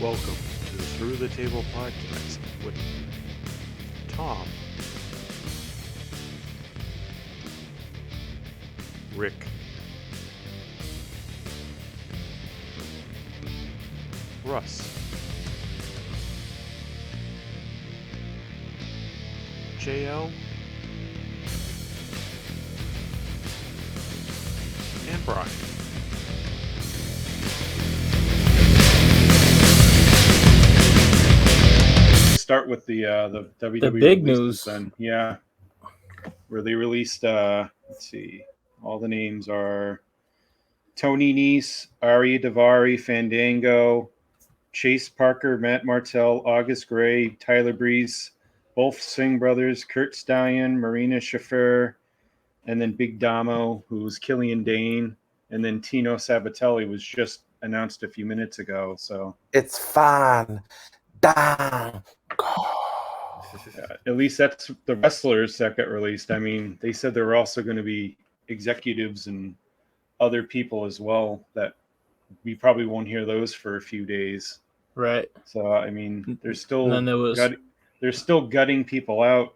Welcome to the Through the Table podcast with Tom, Rick, Russ, JL, and Brian. Start with the WWE big releases news. then. Yeah. Where they released let's see. All the names are Tony Nese, Ari Daivari, Fandango, Chase Parker, Matt Martell, August Gray, Tyler Breeze, both Singh brothers, Kurt Stallion, Marina Shafir, and then Big Damo, who's Killian Dane, and then Tino Sabatelli was just announced a few minutes ago. So it's fun. Down. At least that's the wrestlers that got released. I mean, they said there were also going to be executives and other people as well that we probably won't hear those for a few days. Right. So I mean, they're still they're still gutting people out.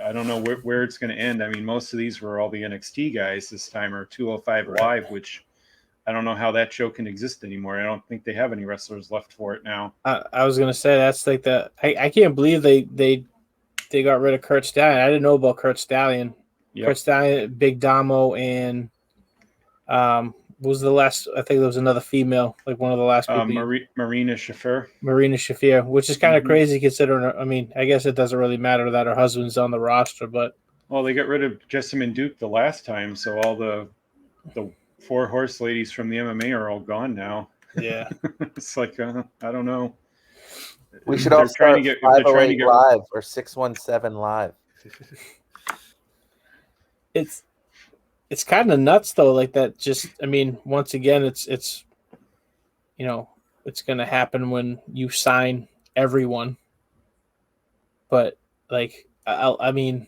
I don't know where it's going to end. I mean, most of these were all the NXT guys this time, or 205 Live, which I don't know how that show can exist anymore. I don't think they have any wrestlers left for it now. I was gonna say that's like I can't believe they got rid of Kurt Stallion. I didn't know about Kurt Stallion. Yep. Kurt Stallion, Big Damo, and what was the last? I think there was another female, like one of the last people. Marina Shafir. Marina Shafir, which is kind of crazy considering. I mean, I guess it doesn't really matter that her husband's on the roster, but well, they got rid of Jessamine Duke the last time, so all the four horse ladies from the MMA are all gone now. Yeah, it's like I don't know. We should all start to get 508 Live or 617 Live. It's kind of nuts though, like that. Just I mean, once again, it's you know, it's gonna happen when you sign everyone. But like, I mean,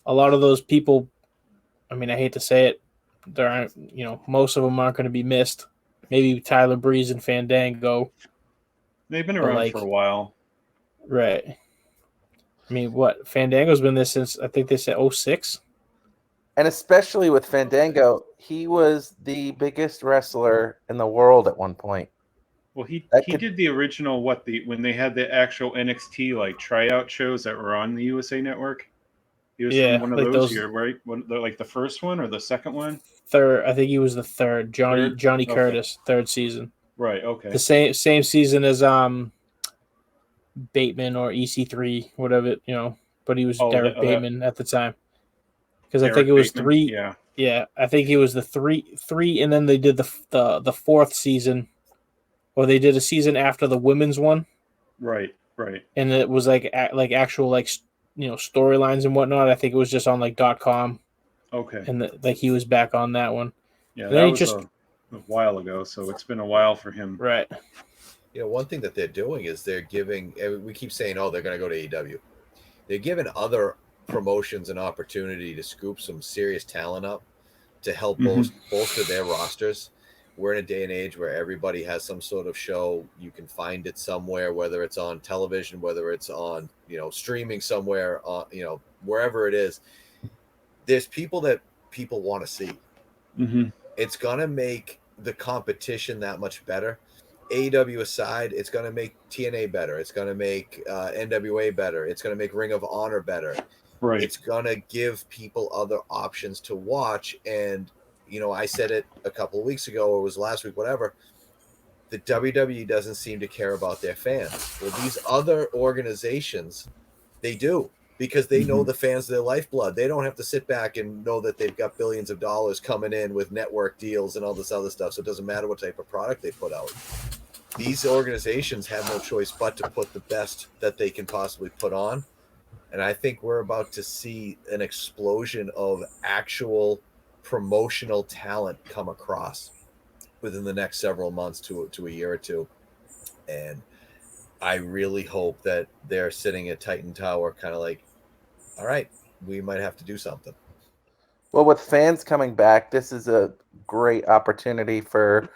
a lot of those people. I mean, I hate to say it, there aren't. You know, most of them aren't going to be missed. Maybe Tyler Breeze and Fandango. They've been around for a while. Right. I mean, what? Fandango's been there since, I think they said 2006. And especially with Fandango, he was the biggest wrestler in the world at one point. Well, he did the original, when they had the actual NXT, like, tryout shows that were on the USA Network. He was from one of those here, right? Like the first one or the second one? Third. I think he was the third. Johnny Curtis, third season. Right, okay. The same season as Bateman or EC3, whatever, you know, but he was Derek Bateman at the time. Because I think it was Bateman, 3. Yeah, I think he was the three, and then they did the fourth season, or they did a season after the women's one. Right. And it was like actual storylines and whatnot. I think it was just on like .com. Okay. And he was back on that one. Yeah, that was a while ago, so it's been a while for him. Right. You know, one thing that they're doing is they're giving. We keep saying, "Oh, they're going to go to AEW." They're giving other promotions an opportunity to scoop some serious talent up to help bolster their rosters. We're in a day and age where everybody has some sort of show. You can find it somewhere, whether it's on television, whether it's on streaming somewhere, wherever it is. There's people that people want to see. Mm-hmm. It's gonna make the competition that much better. AEW aside, it's going to make TNA better. It's going to make NWA better. It's going to make Ring of Honor better. Right. It's going to give people other options to watch. And, I said it a couple of weeks ago, or it was last week, whatever. The WWE doesn't seem to care about their fans. Well, these other organizations, they do. Because they know the fans are their lifeblood. They don't have to sit back and know that they've got billions of dollars coming in with network deals and all this other stuff. So it doesn't matter what type of product they put out. These organizations have no choice but to put the best that they can possibly put on. And I think we're about to see an explosion of actual promotional talent come across within the next several months to a year or two. And I really hope that they're sitting at Titan Tower kind of like, all right, we might have to do something. Well, with fans coming back, this is a great opportunity for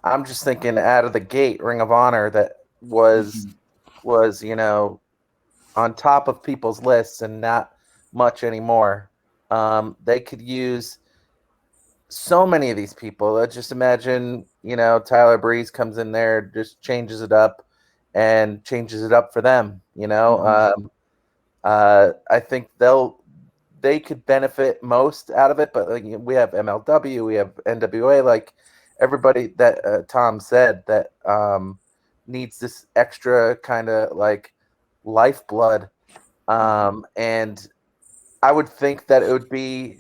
I'm just thinking out of the gate, Ring of Honor that was on top of people's lists and not much anymore. They could use so many of these people. Just imagine, Tyler Breeze comes in there, just changes it up and changes it up for them. I think they could benefit most out of it, but we have MLW, we have NWA, like everybody that Tom said that needs this extra kind of like lifeblood. And I would think that it would be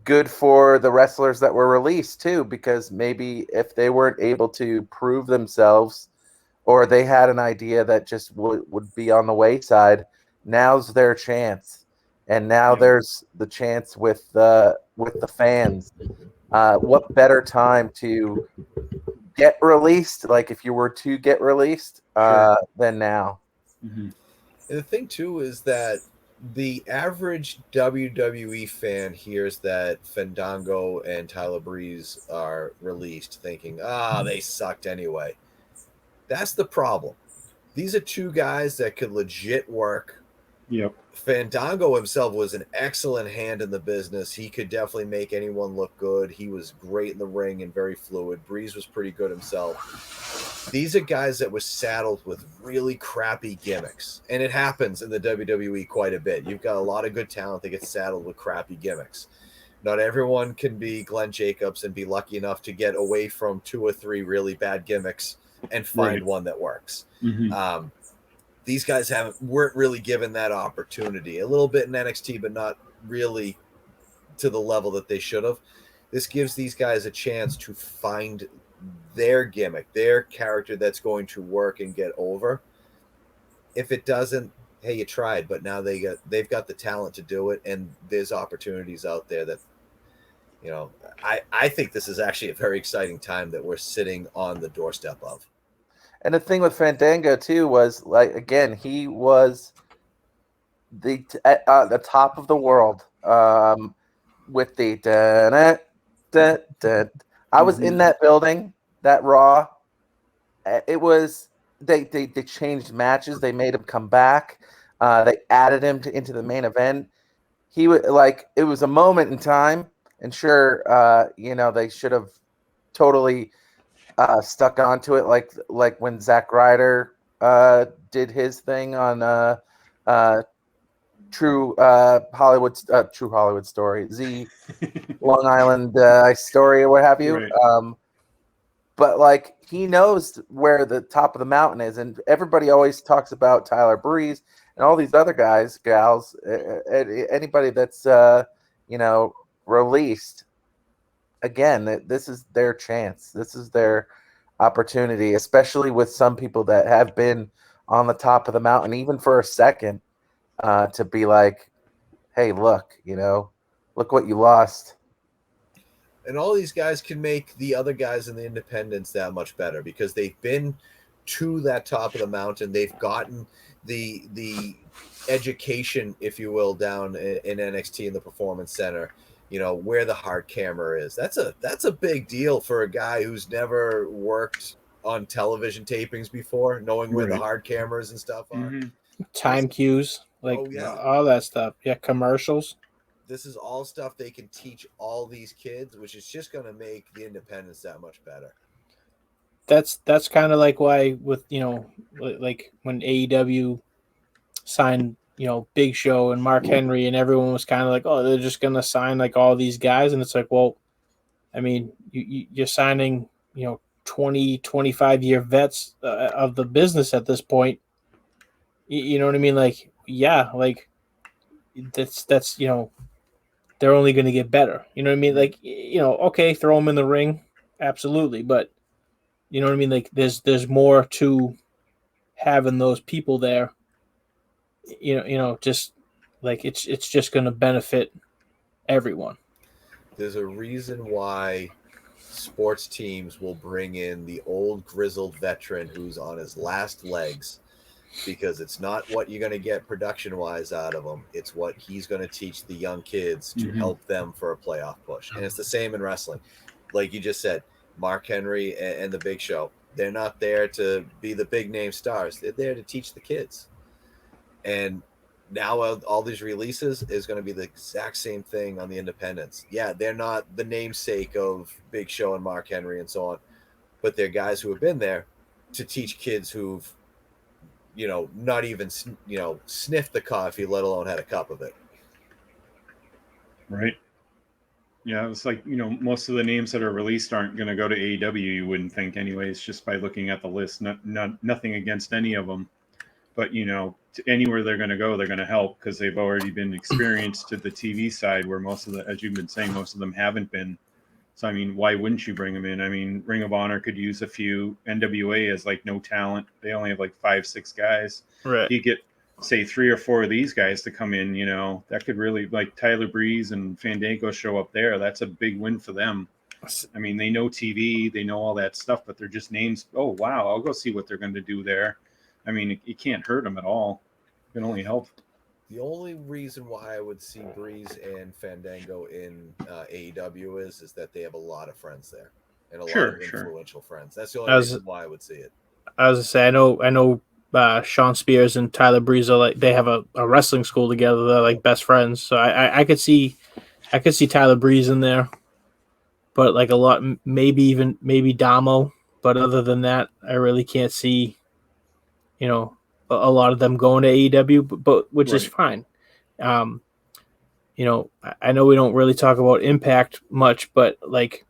good for the wrestlers that were released too, because maybe if they weren't able to prove themselves or they had an idea that just would be on the wayside, now's their chance. And now there's the chance with the fans. What better time to get released, like if you were to get released, than now? Mm-hmm. And the thing too is that the average WWE fan hears that Fandango and Tyler Breeze are released thinking, they sucked anyway. That's the problem. These are two guys that could legit work. Yep. Fandango himself was an excellent hand in the business. He could definitely make anyone look good. He was great in the ring and very fluid. Breeze was pretty good himself. These are guys that were saddled with really crappy gimmicks. And it happens in the WWE quite a bit. You've got a lot of good talent that gets saddled with crappy gimmicks. Not everyone can be Glenn Jacobs and be lucky enough to get away from 2 or 3 really bad gimmicks and find one that works. Mm-hmm. These guys weren't really given that opportunity. A little bit in NXT, but not really to the level that they should have. This gives these guys a chance to find their gimmick, their character that's going to work and get over. If it doesn't, hey, you tried, but now they've got the talent to do it, and there's opportunities out there that, I think this is actually a very exciting time that we're sitting on the doorstep of. And the thing with Fandango too was, like, again, he was at the top of the world with the I was in that building, that Raw. It was they changed matches. They made him come back. They added him into the main event. He was like, it was a moment in time, and sure, they should have totally stuck onto it, like when Zack Ryder did his thing on True Hollywood Story, Z Long Island Story, or what have you. Right. But like, he knows where the top of the mountain is, and everybody always talks about Tyler Breeze and all these other guys, gals, anybody that's released. Again, this is their chance. This is their opportunity, especially with some people that have been on the top of the mountain, even for a second, to be like, hey, look what you lost. And all these guys can make the other guys in the independents that much better because they've been to that top of the mountain. They've gotten the education, if you will, down in NXT in the Performance Center. Where the hard camera is. That's a big deal for a guy who's never worked on television tapings before, knowing where the hard cameras and stuff are. Mm-hmm. Time cues, like all that stuff. Yeah, commercials. This is all stuff they can teach all these kids, which is just going to make the independents that much better. That's kind of like why with like when AEW signed Big Show and Mark Henry, and everyone was kind of like, oh, they're just gonna sign like all these guys, and it's like, well, I mean, you're signing 20, 25-year vets of the business at this point. You know what I mean? Like, yeah, like that's they're only going to get better. You know what I mean? Like, okay, throw them in the ring, absolutely, but you know what I mean? Like, there's more to having those people there. Just like it's just going to benefit everyone. There's a reason why sports teams will bring in the old grizzled veteran who's on his last legs, because it's not what you're going to get production wise out of him. It's what he's going to teach the young kids to help them for a playoff push. And it's the same in wrestling. Like you just said, Mark Henry and the Big Show. They're not there to be the big name stars. They're there to teach the kids. And now all these releases is going to be the exact same thing on the independents. Yeah, they're not the namesake of Big Show and Mark Henry and so on, but they're guys who have been there to teach kids who've, not even, sniffed the coffee, let alone had a cup of it. Right. Yeah, it's like, most of the names that are released aren't going to go to AEW, you wouldn't think anyways, just by looking at the list. Nothing against any of them. But, anywhere they're going to go, they're going to help because they've already been experienced to the TV side where as you've been saying, most of them haven't been. So, I mean, why wouldn't you bring them in? I mean, Ring of Honor could use a few. NWA has like no talent. They only have like 5-6 guys. Right. You get, say, 3 or 4 of these guys to come in, that could really, like Tyler Breeze and Fandango show up there. That's a big win for them. I mean, they know TV, they know all that stuff, but they're just names. Oh, wow, I'll go see what they're going to do there. I mean, it can't hurt them at all. It can only help. The only reason why I would see Breeze and Fandango in AEW is that they have a lot of friends there and a lot of influential friends. That's the only reason why I would see it. I was gonna say, I know Sean Spears and Tyler Breeze are they have a wrestling school together. They're like best friends. So I could see Tyler Breeze in there, but like a lot, maybe Damo. But other than that, I really can't see, a lot of them going to AEW, but which is fine. I know we don't really talk about Impact much, but like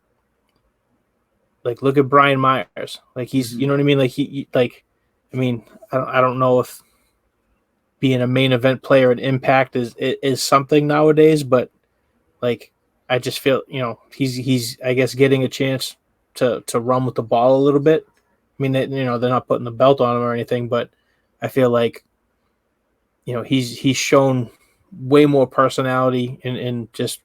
look at Brian Myers. Like he's, you know what I mean? Like I don't know if being a main event player at Impact is something nowadays, but like I just feel, he's I guess getting a chance to run with the ball a little bit. I mean, they're not putting the belt on him or anything, but I feel like, he's shown way more personality in just,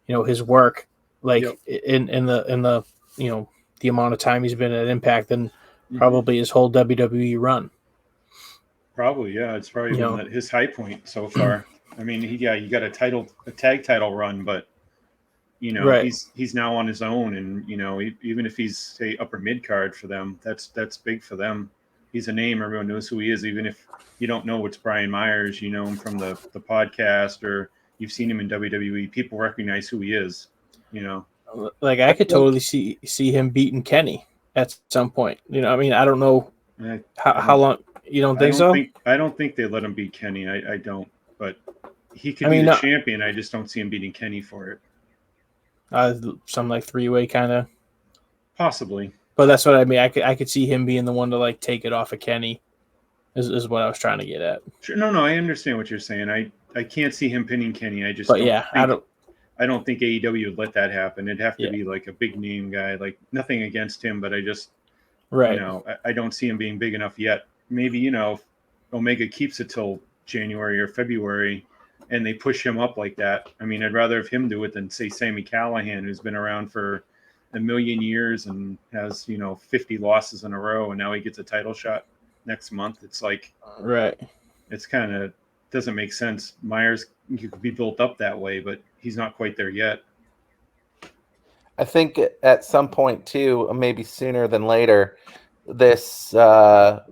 his work, like in the the amount of time he's been at Impact than probably his whole WWE run. Probably, yeah. It's probably been his high point so far. I mean, he got a tag title run, but he's now on his own, and even if he's say upper mid card for them, that's big for them. He's a name, everyone knows who he is. Even if you don't know it's Brian Myers, you know him from the podcast or you've seen him in WWE. People recognize who he is. Like I could totally see him beating Kenny at some point. I mean, I don't know how long. You don't think so? I don't think they let him beat Kenny. I don't. But he could be the champion. I just don't see him beating Kenny for it. Some like 3-way kind of. Possibly. But that's what I mean. I could see him being the one to like take it off of Kenny. Is what I was trying to get at. Sure. No, I understand what you're saying. I can't see him pinning Kenny. I don't think AEW would let that happen. It'd have to be like a big name guy. Like nothing against him, but I just I don't see him being big enough yet. Maybe if Omega keeps it till January or February and they push him up like that. I mean, I'd rather have him do it than say Sami Callihan, who's been around for a million years and has 50 losses in a row, and now he gets a title shot next month. It's like it's kind of doesn't make sense. Myers, you could be built up that way, but he's not quite there yet. I think at some point too, maybe sooner than later, this they'll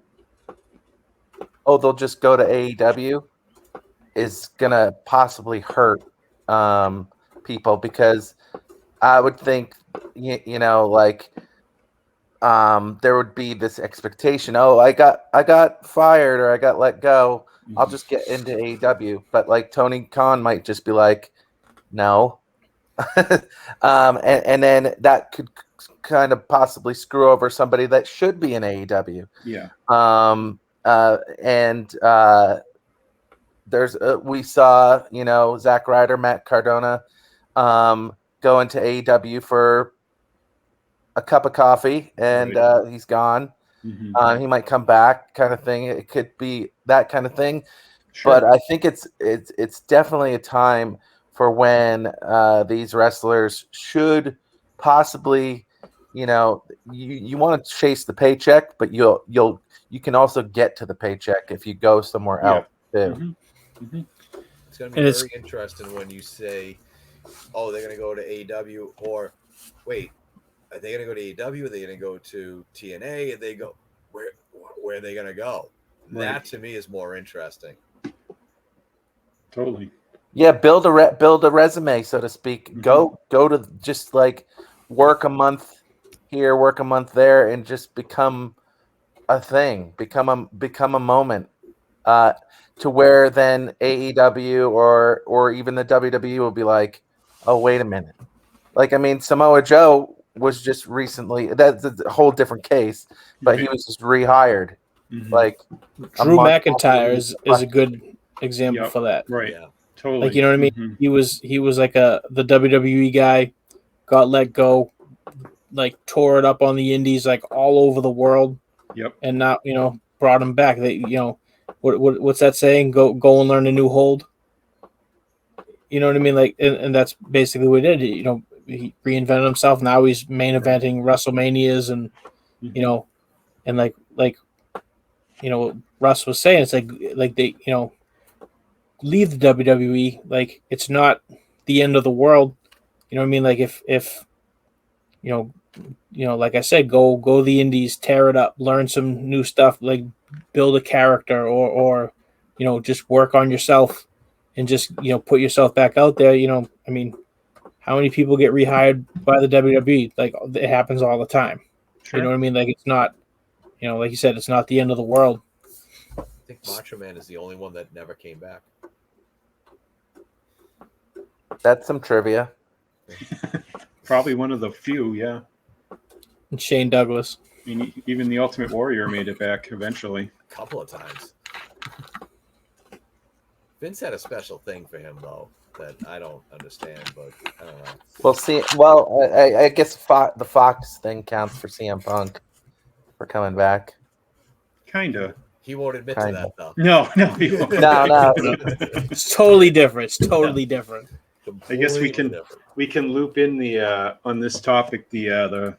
just go to AEW is gonna possibly hurt people, because I would think there would be this expectation. Oh, I got fired or I got let go. I'll just get into AEW. But like Tony Khan might just be like, no. and then that could kind of possibly screw over somebody that should be in AEW. Yeah. There's we saw Zack Ryder, Matt Cardona go into AEW for a cup of coffee, and he's gone. He might come back, kind of thing. It could be that kind of thing. Sure. But I think it's definitely a time for when these wrestlers should possibly, you want to chase the paycheck, but you can also get to the paycheck if you go somewhere else too. It's going to be very interesting when you say, oh, they're going to go to AEW, or wait, are they going to go to AEW? Are they going to go to TNA? And they go, where are they going to go? Right. That to me is more interesting. Totally. Yeah, build a resume, so to speak. Mm-hmm. Go to just like work a month here, work a month there, and just become a thing, become a moment, to where then AEW or even the WWE will be like, oh, wait a minute. Like, I mean, Samoa Joe was just recently, that's a whole different case, but he Right. was just rehired. Mhm. Like Drew month McIntyre after is a good example Yep. for that. Right. Yeah. Totally. Like, you know what I mean? Mhm. He was like the WWE guy, got let go, like tore it up on the indies, like all over the world, Yep. and now, you know, brought him back. They, you know, what's that saying? Go and learn a new hold. You know what I mean? Like, and that's basically what he did. You know, he reinvented himself. Now he's main eventing WrestleManias, and Mhm. you know, and like you know what Russ was saying, it's like they, you know, leave the WWE. Like, it's not the end of the world. You know what I mean? Like, if you know, like I said, go the indies, tear it up, learn some new stuff, like build a character, or you know, just work on yourself, and just, you know, put yourself back out there. You know, I mean, how many people get rehired by the WWE? Like, it happens all the time. Sure. You know what I mean? Like, it's not, you know, like you said, it's not the end of the world. I think Macho Man is the only one that never came back. That's some trivia. Probably one of the few. Yeah. And Shane Douglas. I mean, even the Ultimate Warrior made it back eventually. A couple of times. Vince had a special thing for him, though, that I don't understand, but I don't know. Well, see, well, I guess the Fox thing counts for CM Punk for coming back. Kinda. He won't admit Kinda. to that, though. No, he won't. No. It's totally different. It's totally different. I guess we Completely can different. we can loop in the on this topic the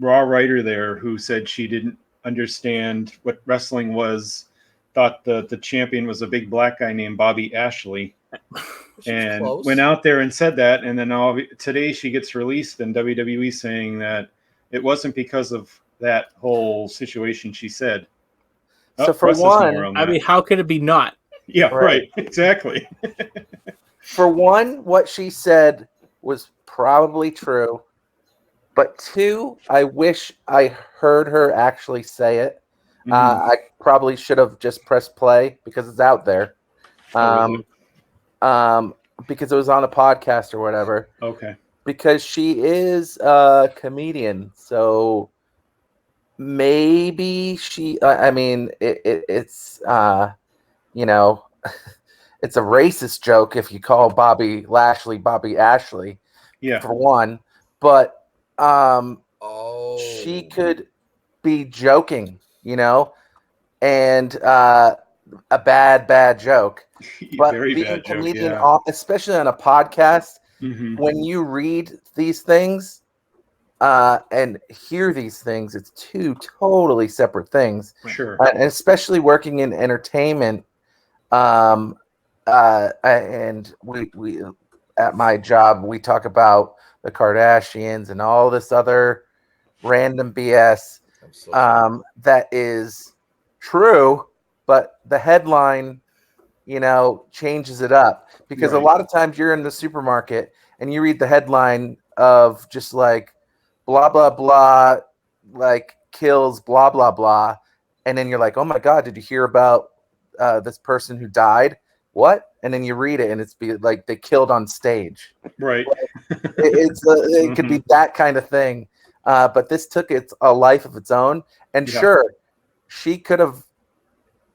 Raw writer there who said she didn't understand what wrestling was, thought the champion was a big black guy named Bobby Ashley, and close. went out there and said that, and then today she gets released in WWE saying that it wasn't because of that whole situation. She said. So for Russ has one, more on I that. mean, how could it be not? Yeah, Right. right. Exactly. for one, what she said was probably true. But two, I wish I heard her actually say it. Mhm. I probably should have just pressed play because it's out there. Oh, is Because it was on a podcast or whatever. Okay. Because she is a comedian, so maybe she. I mean, it's you know, it's a racist joke if you call Bobby Lashley Bobby Ashley, Yeah. for one. But Oh. she could be joking, you know, and a bad joke. But Very being bad a joke. comedian, Yeah. especially on a podcast, Mhm. when you read these things and hear these things, it's two totally separate things. Sure. And especially working in entertainment, and we at my job we talk about the Kardashians and all this other random BS I'm so sorry. that is true, but the headline, you know, changes it up, because a Right. lot of times you're in the supermarket and you read the headline of just like blah blah blah, like kills blah blah blah, and then you're like, oh my god, did you hear about this person who died? What? And then you read it and it's like they killed on stage. Right. It could be that kind of thing, but this took a life of its own. And Yeah. sure, she could have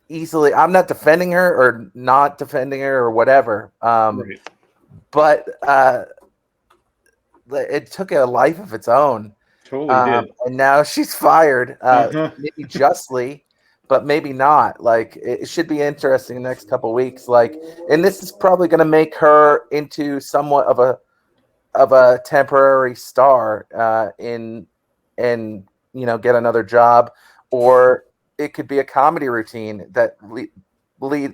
easily. I'm not defending her or not defending her or whatever, Right. but it took a life of its own. Totally did. And now she's fired, maybe justly, but maybe not. Like, it should be interesting the next couple of weeks. Like, and this is probably going to make her into somewhat of a temporary star, and you know, get another job, or it could be a comedy routine that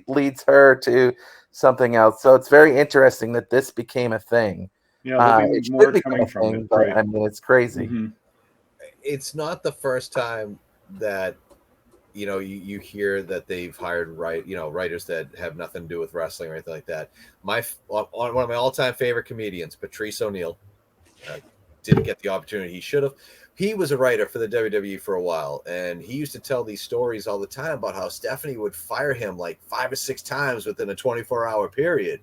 leads her to something else. So it's very interesting that this became a thing. Yeah, there'll It be should more become coming a from thing, it. but Right. I mean, it's crazy. Mhm. It's not the first time that you hear that they've hired writers that have nothing to do with wrestling or anything like that. One of my all-time favorite comedians, Patrice O'Neill, didn't get the opportunity he should have. He was a writer for the WWE for a while, and he used to tell these stories all the time about how Stephanie would fire him like 5 or 6 times within a 24-hour period,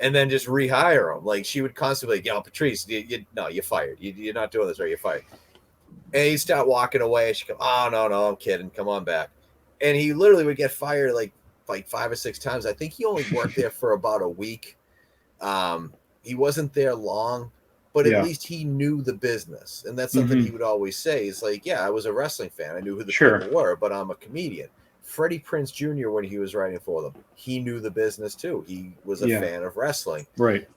and then just rehire him. Like, she would constantly, Patrice, you're fired. You're not doing this right. You're fired. And he'd start walking away. She'd go, oh, no, I'm kidding. Come on back. And he literally would get fired like 5 or 6 times. I think he only worked there for about a week. He wasn't there long, but at least he knew the business. And that's something he would always say. Is like, yeah, I was a wrestling fan. I knew who the people were, but I'm a comedian. Freddie Prinze Jr., when he was writing for them, he knew the business too. He was a fan of wrestling. Right.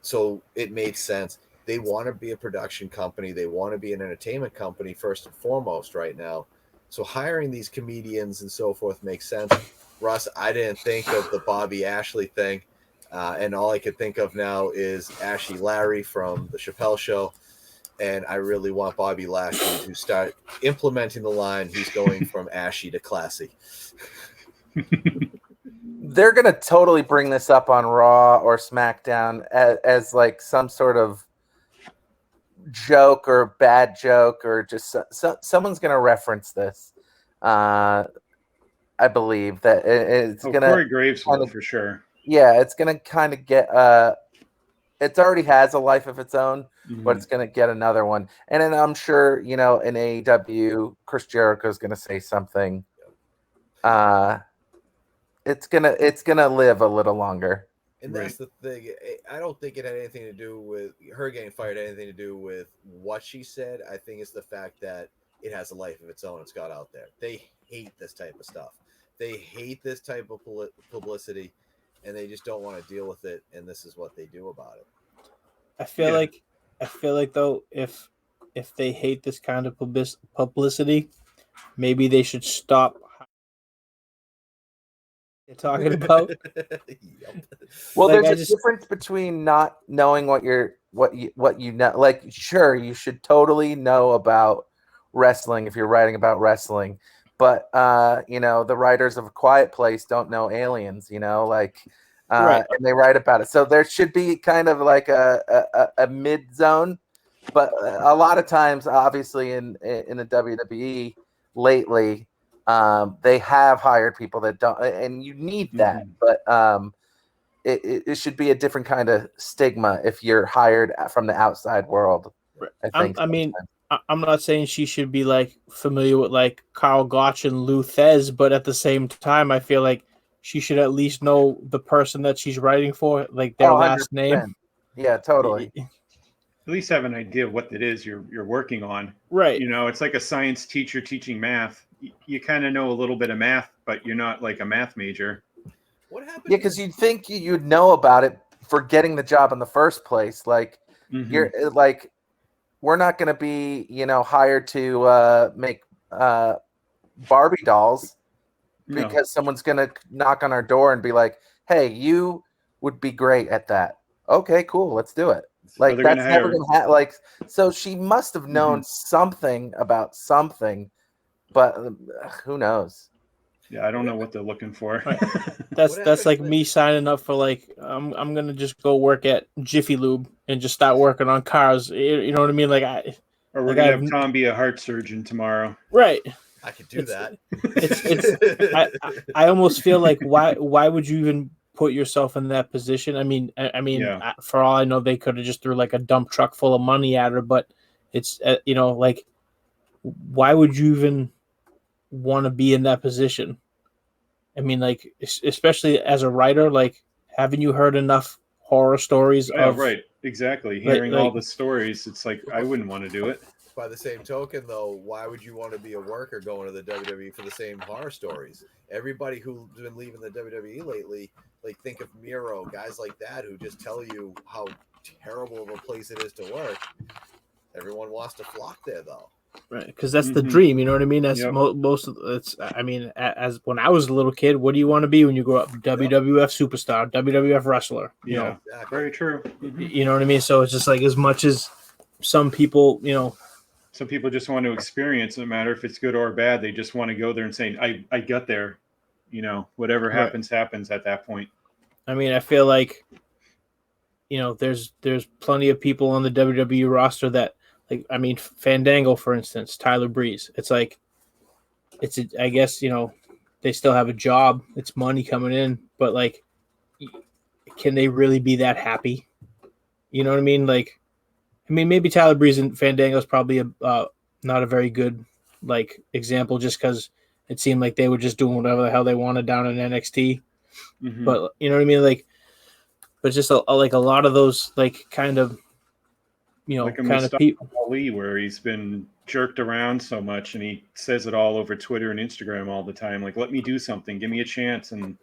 So it made sense. They want to be a production company. They want to be an entertainment company first and foremost right now. So hiring these comedians and so forth makes sense. Russ, I didn't think of the Bobby Ashley thing. And all I could think of now is Ashy Larry from the Chappelle Show. And I really want Bobby Lashley to start implementing the line, he's going from ashy to classy. They're going to totally bring this up on Raw or SmackDown as like some sort of joke or bad joke, or just someone's going to reference this. I believe that it's going to. Corey Graves will for sure. Yeah, it's going to kind of get. It already has a life of its own, but it's going to get another one. And then I'm sure, in AEW, Chris Jericho is going to say something. It's gonna live a little longer. And that's the thing. I don't think it had anything to do with her getting fired. Anything to do with what she said. I think it's the fact that it has a life of its own. It's got out there. They hate this type of stuff. They hate this type of publicity, and they just don't want to deal with it. And this is what they do about it. I feel like though, if they hate this kind of publicity, maybe they should stop talking about. Well, like, there's a difference between not knowing what you know. Like, sure, you should totally know about wrestling if you're writing about wrestling, but the writers of A Quiet Place don't know aliens, and they write about it. So there should be kind of like a mid zone, but a lot of times, obviously in the WWE lately, they have hired people that don't, and you need that, but it should be a different kind of stigma if you're hired from the outside world. I think. I'm not saying she should be like familiar with like Karl Gotch and Lou Thez, but at the same time, I feel like she should at least know the person that she's writing for, like their last name. Yeah, totally. At least have an idea of what it is you're working on. Right. It's like a science teacher teaching math. You kind of know a little bit of math, but you're not like a math major. What happened? Yeah, because you'd think you'd know about it for getting the job in the first place. Like, you're like, we're not going to be, hired to make Barbie dolls because someone's going to knock on our door and be like, "Hey, you would be great at that." Okay, cool, let's do it. Like, that's never going to happen. Like, so she must have known something about something, but who knows? Yeah, I don't know what they're looking for. That's like me signing up for like I'm gonna just go work at Jiffy Lube and just start working on cars. You know what I mean? Like or we're gonna have Tom be a heart surgeon tomorrow. Right. I could do that. I almost feel like why would you even put yourself in that position? I mean, for all I know, they could have just threw like a dump truck full of money at her. But it's like, why would you even want to be in that position? I mean, like, especially as a writer, like, haven't you heard enough horror stories of right, exactly, hearing all the stories? It's like, I wouldn't want to do it. By the same token, though, why would you want to be a worker going to the WWE for the same horror stories? Everybody who's been leaving the WWE lately, like, think of Miro, guys like that who just tell you how terrible of a place it is to work. Everyone wants to flock there, though. Right, because that's the Mhm. dream. You know what I mean? That's Yep. most of it's. I mean, as when I was a little kid, what do you want to be when you grow up? WWF superstar, WWF wrestler. You Yeah, know, Exactly. very true. Mhm. you know what I mean. So it's just like as much as some people, you know, Some people just want to experience, no matter if it's good or bad. They just want to go there and say, I got there. You know, whatever Right. happens at that point. I mean, I feel like, you know, there's plenty of people on the WWE roster that, like, I mean, Fandango, for instance, Tyler Breeze. It's like, I guess, you know, they still have a job. It's money coming in, but like, can they really be that happy? You know what I mean? Like, I mean, maybe Tyler Breeze and Fandango is probably not a very good like example, just because it seemed like they were just doing whatever the hell they wanted down in NXT. Mhm. But you know what I mean? Like, but just like a lot of those like kind of, you know, Like a kind of Mustafa people. Ali, where he's been jerked around so much, and he says it all over Twitter and Instagram all the time. Like, let me do something, give me a chance, and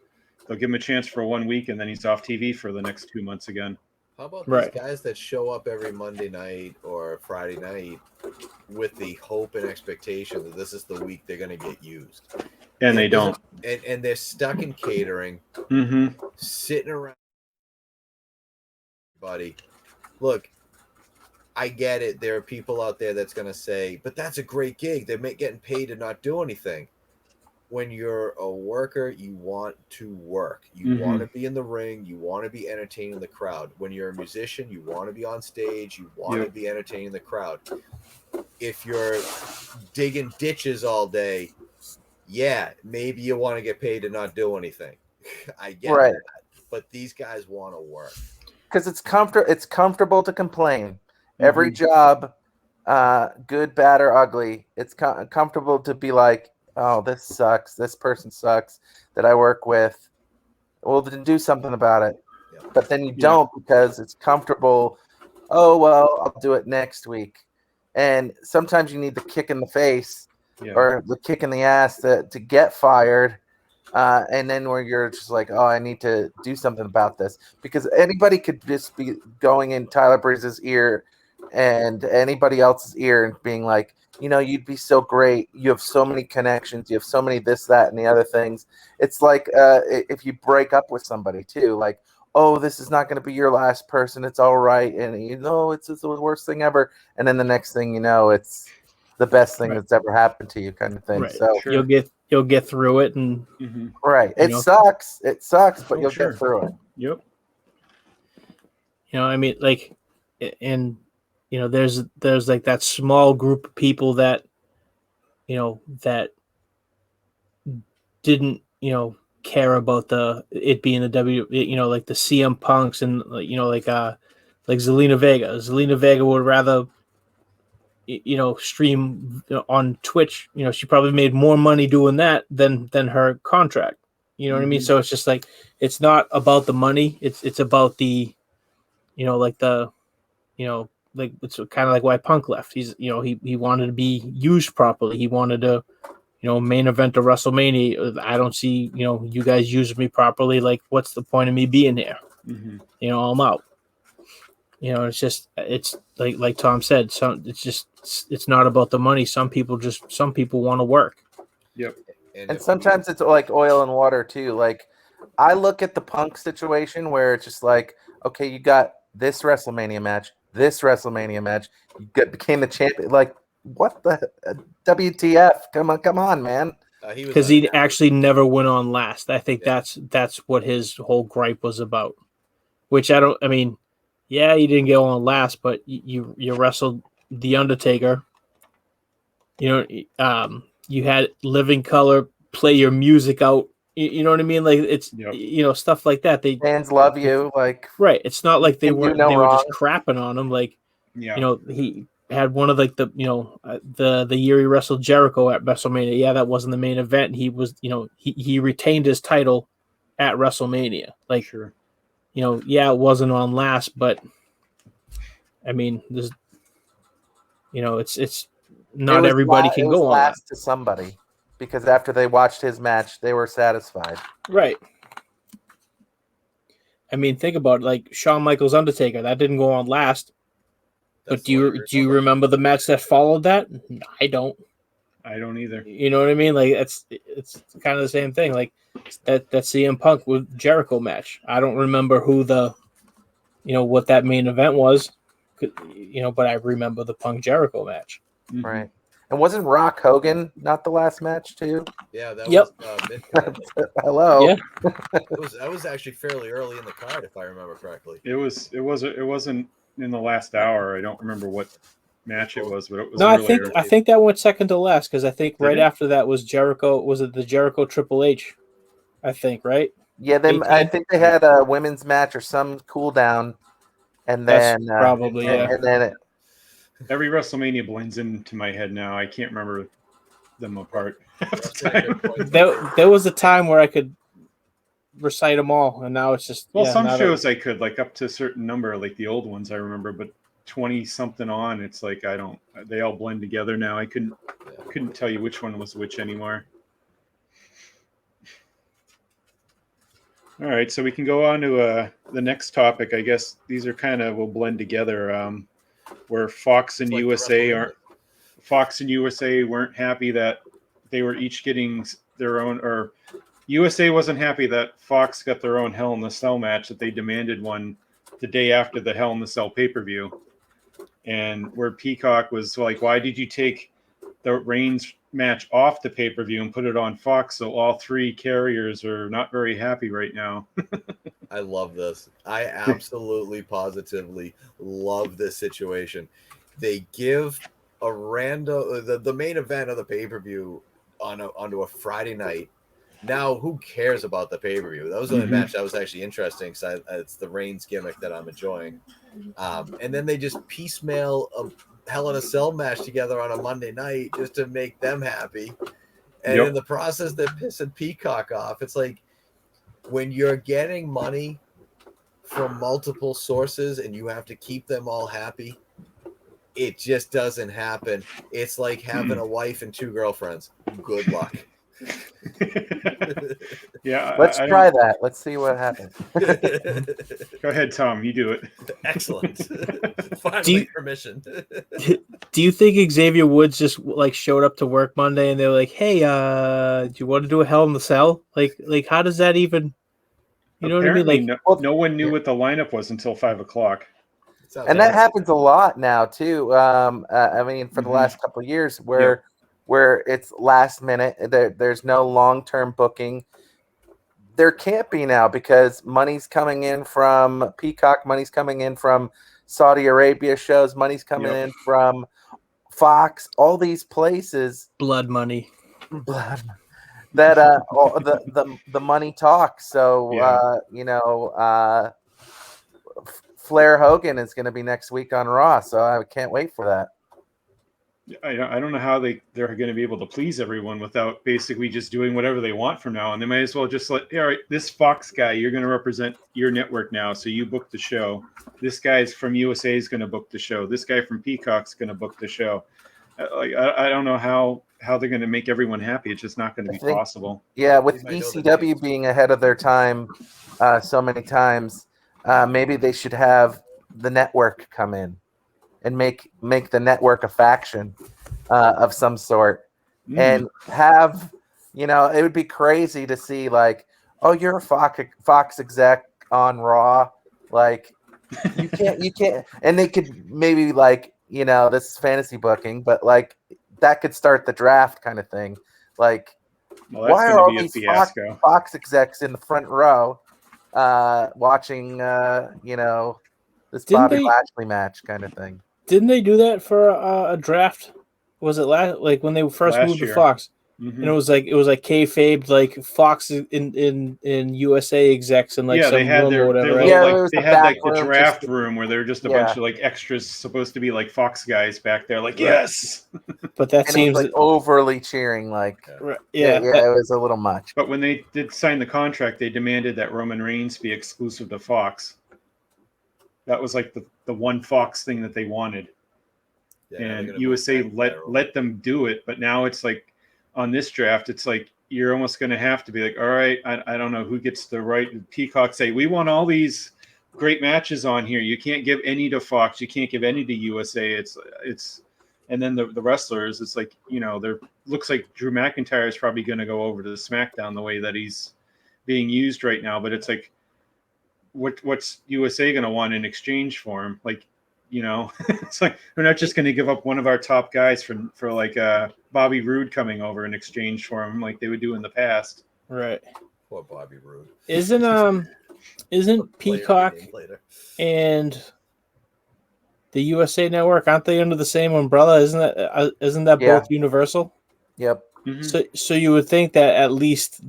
they'll give him a chance for 1 week, and then he's off TV for the next 2 months again. How about Right. these guys that show up every Monday night or Friday night with the hope and expectation that this is the week they're going to get used, And they don't. and they're stuck in catering, Mm-hmm. sitting around. Buddy, look, I get it. There are people out there that's going to say, but that's a great gig. They're getting paid to not do anything. When you're a worker, you want to work. You Mhm. want to be in the ring. You want to be entertaining the crowd. When you're a musician, you want to be on stage. You want to Yep. be entertaining the crowd. If you're digging ditches all day, yeah, maybe you want to get paid to not do anything. I get Right. that. But these guys want to work. Because it's comfortable to complain. Every Mhm. job, good, bad, or ugly, it's comfortable to be like, oh, this sucks. This person sucks that I work with. Well, then do something about it. Yeah. But then you Yeah. don't because it's comfortable. Oh, well, I'll do it next week. And sometimes you need the kick in the face Yeah. or the kick in the ass to get fired. And then where you're just like, oh, I need to do something about this, because anybody could just be going in Tyler Breeze's ear and anybody else's ear and being like, you know, you'd be so great. You have so many connections. You have so many this, that, and the other things. It's like if you break up with somebody too, like, oh, this is not going to be your last person. It's all right. And you know, it's the worst thing ever. And then the next thing you know, it's the best thing Right. that's ever happened to you, kind of thing. Right. So Sure. You'll get through it, and Mm-hmm. right. You It know? sucks. It sucks, but Oh, you'll sure. get through it. Yep. you know, I mean, like, and you know, there's like that small group of people that, you know, that didn't, you know, care about it being the you know, like the CM Punks and you know, like Zelina Vega. Zelina Vega would rather, you know, stream on Twitch. You know, she probably made more money doing that than her contract. You know what I mean? Mhm. So it's just like, it's not about the money. It's about the, you know, like the, you know, like it's kind of like why Punk left. He's, you know, he wanted to be used properly. He wanted to, you know, main event of WrestleMania. I don't see, you know, you guys use me properly. Like, what's the point of me being here? Mm-hmm. You know, I'm out. You know, it's like Tom said. It's not about the money. Some people want to work. Yep. And sometimes it's like oil and water too. Like I look at the Punk situation where it's just like, okay, you got this WrestleMania match, you became the champion. Like, what the WTF? Come on, man. Because he actually never went on last. I think that's what his whole gripe was about. Which I mean, yeah, you didn't get on last, but you wrestled the Undertaker. You know, you had Living Color play your music out. You know what I mean? Like it's you know, stuff like that. Fans love you, like right. It's not like they were wrong. just crapping on him. Like Yeah. you know, he had one of like the, you know, the year he wrestled Jericho at WrestleMania. Yeah, that wasn't the main event. He was, you know, he retained his title at WrestleMania. Like, sure. You know, yeah, it wasn't on last, but I mean, there's, you know, it's not everybody can go on last that. to somebody, because after they watched his match, they were satisfied. Right. I mean, think about it, like Shawn Michaels Undertaker. That didn't go on last. But do you remember the match that followed that? I don't. I don't either. You know what I mean? Like it's kind of the same thing. Like that CM Punk with Jericho match. I don't remember who what that main event was. But I remember the Punk Jericho match. Mhm. Right. And wasn't Rock Hogan not the last match too? Yeah, that Yep. was mid-card. Hello. Yeah. That was actually fairly early in the card, if I remember correctly. It wasn't in the last hour. I don't remember what match it was, but it was No, earlier. I think that went second to last because I think right it? after that was Jericho. Was it the Jericho Triple H? I think right. Yeah, I think they had a women's match or some cool down, and That's then probably yeah. and then Every WrestleMania blends into my head now. I can't remember them apart half the That's a good time. point. There was a time where I could recite them all, and now it's just Well, yeah, some now shows I could, like up to a certain number, like the old ones I remember, but 20 something on, it's like I don't. They all blend together now. I couldn't tell you which one was which anymore. All right, so we can go on to the next topic. I guess these are will blend together. Where Fox and It's like the USA WrestleMania. weren't happy that they were each getting their own, or USA wasn't happy that Fox got their own Hell in the Cell match, that they demanded one the day after the Hell in the Cell pay-per-view. And where Peacock was like, why did you take the Reigns match off the pay-per-view and put it on Fox? So all three carriers are not very happy right now. I love this. I absolutely, positively love this situation. They give a random the main event of the pay-per-view onto a Friday night. Now, who cares about the pay-per-view? That was the only match that was actually interesting because it's the Reigns gimmick that I'm enjoying. And then they just piecemeal a Hell in a Cell match together on a Monday night just to make them happy. And in the process, they're pissing Peacock off. It's like, when you're getting money from multiple sources and you have to keep them all happy, it just doesn't happen. It's like having a wife and two girlfriends. Good luck. Yeah, let's try that. Let's see what happens. Go ahead, Tom. You do it. Excellent. Finally, permission. Do you think Xavier Woods just like showed up to work Monday and they were like, "Hey, do you want to do a Hell in the Cell?" Like how does that even? You know Apparently, what I mean? Like, no one knew what the lineup was until 5 o'clock. And that happens a lot now too. I mean, for the last couple of years, where it's last minute, there's no long-term booking. There can't be now because money's coming in from Peacock, money's coming in from Saudi Arabia shows, money's coming in from Fox, all these places. Blood money. That the money talks. So Flair Hogan is going to be next week on Raw, so I can't wait for that. I don't know how they're going to be able to please everyone without basically just doing whatever they want from now on. They might as well just all right, this Fox guy, you're going to represent your network now, so you book the show. This guy's from USA is going to book the show. This guy from Peacock's going to book the show. I don't know how they're going to make everyone happy. It's just not going to be possible. Yeah, with ECW being ahead of their time so many times, maybe they should have the network come in and make the network a faction of some sort, and have it would be crazy to see like, oh, you're a Fox exec on Raw, like you can't, and they could maybe like this is fantasy booking, but like that could start the draft kind of thing. Like, why are all these Fox execs in the front row watching this Bobby Lashley match kind of thing? Didn't they do that for a draft? Was it like when they first moved to Fox? And it was like kayfabe, like Fox in USA execs and like some they had room or whatever. They had like the draft room where they're just a bunch of like extras supposed to be like Fox guys back there, like yes. But that seems like overly cheering, like it was a little much. But when they did sign the contract, they demanded that Roman Reigns be exclusive to Fox. That was like the one Fox thing that they wanted, and USA let them do it. But now it's like on this draft, it's like you're almost going to have to be like, all right, I don't know who gets the right. Peacock say we want all these great matches on here. You can't give any to Fox. You can't give any to USA. It's and then the wrestlers. It's like there looks like Drew McIntyre is probably going to go over to the SmackDown the way that he's being used right now. But it's like, what's USA going to want in exchange for him? Like, it's like we're not just going to give up one of our top guys for like Bobby Roode coming over in exchange for him like they would do in the past. Right. Poor Bobby Roode. Isn't Peacock and the USA Network, aren't they under the same umbrella? Isn't that Yeah. both Universal? Yep. Mm-hmm. So you would think that at least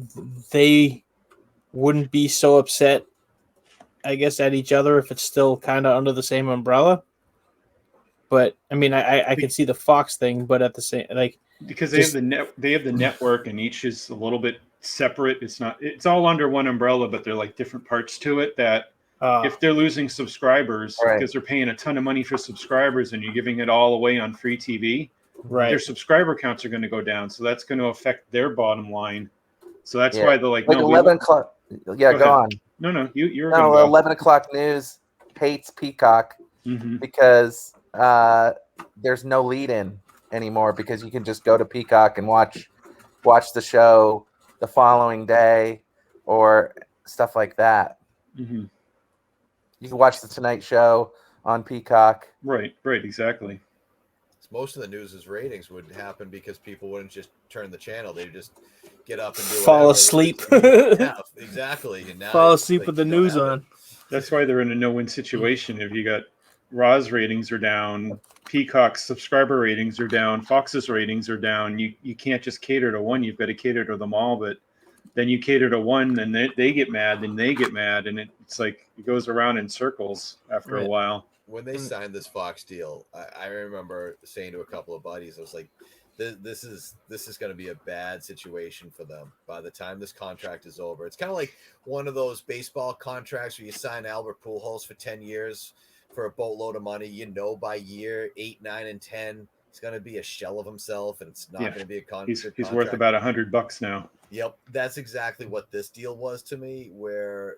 they wouldn't be so upset, I guess, at each other if it's still kind of under the same umbrella. But I mean, I can see the Fox thing, but at the same because they have the network, and each is a little bit separate. It's all under one umbrella, but they're like different parts to it that if they're losing subscribers because they're paying a ton of money for subscribers and you're giving it all away on free TV, their subscriber counts are going to go down. So that's going to affect their bottom line. So that's why they're like 11 o'clock. Yeah, go on. No, you're no. 11 o'clock news hates Peacock because there's no lead-in anymore because you can just go to Peacock and watch the show the following day or stuff like that. Mm-hmm. You can watch the Tonight Show on Peacock. Right, exactly. Most of the news' ratings would happen because people wouldn't just turn the channel; they'd just get up and do fall asleep. Yeah, exactly. And now fall asleep with the news on. That's why they're in a no-win situation. If you got Raw's ratings are down, Peacock's subscriber ratings are down, Fox's ratings are down. You can't just cater to one. You've got to cater to them all. But then you cater to one, and they get mad, and they get mad, and it's like it goes around in circles after a while. When they signed this Fox deal, I remember saying to a couple of buddies, I was like, "This is going to be a bad situation for them by the time this contract is over." It's kind of like one of those baseball contracts where you sign Albert Pujols for 10 years for a boatload of money. By year 8, 9, and 10, he's going to be a shell of himself, and it's not going to be a contract. He's worth about $100 now. Yep, that's exactly what this deal was to me. Where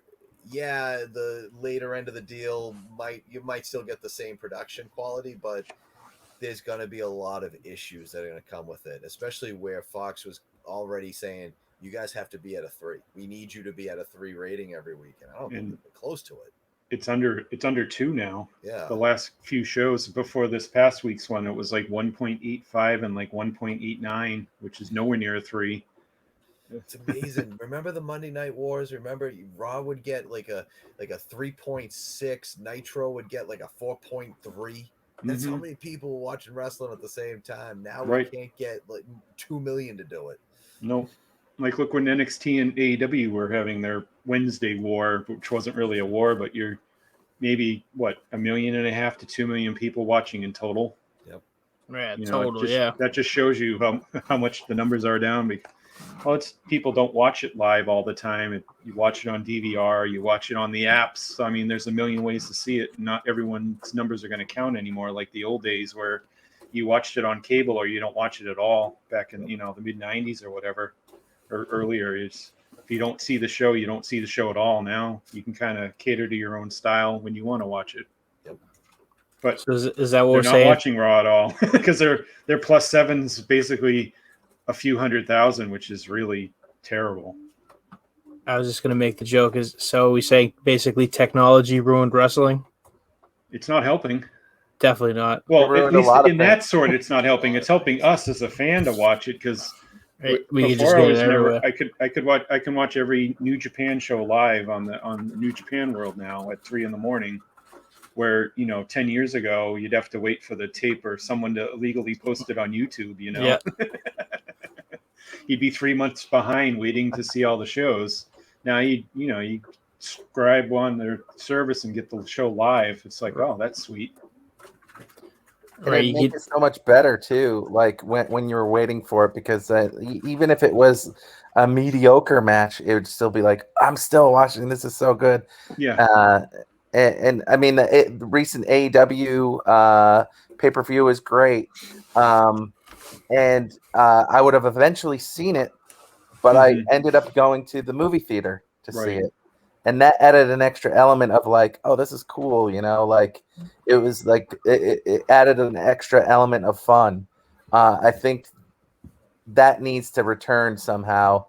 the later end of the deal you might still get the same production quality, but there's going to be a lot of issues that are going to come with it, especially where Fox was already saying, you guys have to be at a 3. We need you to be at a 3 rating every week. And I don't think we're close to it. It's under 2 now. Yeah. The last few shows before this past week's one, it was like 1.85 and like 1.89, which is nowhere near a 3. It's amazing. Remember the Monday Night Wars? Remember Raw would get like a 3.6, Nitro would get like a 4.3. That's how many people were watching wrestling at the same time. Now we can't get like 2 million to do it. No. Like look when NXT and AEW were having their Wednesday war, which wasn't really a war, but you're maybe 1.5 million to 2 million people watching in total. Yep. Yeah, That just shows you how much the numbers are down. It's people don't watch it live all the time. You watch it on DVR, you watch it on the apps. So, I mean, there's a million ways to see it. Not everyone's numbers are going to count anymore, like the old days where you watched it on cable or you don't watch it at all back in the mid 90s or whatever, or earlier. If you don't see the show, you don't see the show at all. Now you can kind of cater to your own style when you want to watch it. Yep. But so is that what we're saying? They're not watching Raw at all because their +7s basically a few 100,000, which is really terrible. I was just going to make the joke. So we say basically technology ruined wrestling? It's not helping. Definitely not. Well, at least in that sort, it's not helping. It's helping us as a fan to watch it because we can just get it everywhere. I can watch every New Japan show live on New Japan World now at 3 a.m. Where 10 years ago you'd have to wait for the tape or someone to illegally post it on YouTube. Yeah. You'd be 3 months behind waiting to see all the shows. Now you subscribe on their service and get the show live. It's like, oh, that's sweet. And it makes it so much better too. Like when you were waiting for it, because even if it was a mediocre match, it would still be like, I'm still watching. This is so good. Yeah. And I mean, the recent AEW pay-per-view is great. And I would have eventually seen it, but I ended up going to the movie theater to see it. and that added an extra element of like, oh, this is cool, you know, like it was like it added an extra element of fun. I think that needs to return somehow,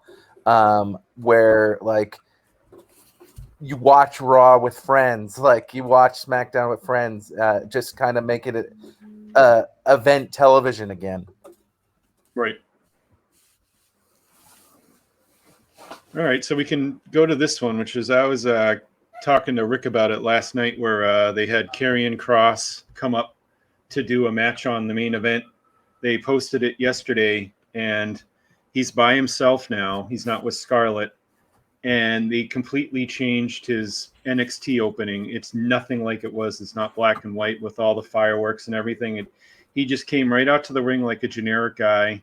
where like you watch Raw with friends, like you watch SmackDown with friends, just kind of make it event television again. Right. All right, so we can go to this one, which is I was talking to Rick about it last night, where they had Karrion Cross come up to do a match on the main event. They posted it yesterday, and he's by himself now. He's not with Scarlett, and they completely changed his NXT opening. It's nothing like it was. It's not black and white with all the fireworks and everything. He just came right out to the ring like a generic guy.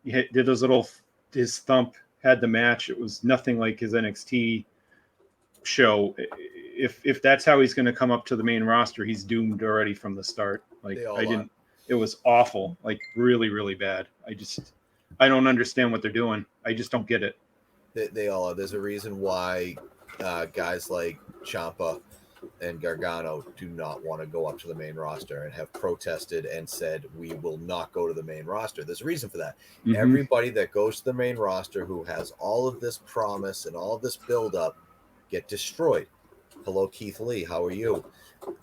He did his thump, had the match. It was nothing like his NXT show. If that's how he's going to come up to the main roster, he's doomed already from the start. Like it was awful, like really, really bad. I don't understand what they're doing. I just don't get it. They all are. There's a reason why guys like Ciampa and Gargano do not want to go up to the main roster and have protested and said, we will not go to the main roster. There's a reason for that. Mm-hmm. Everybody that goes to the main roster who has all of this promise and all of this buildup get destroyed. Hello, Keith Lee. How are you?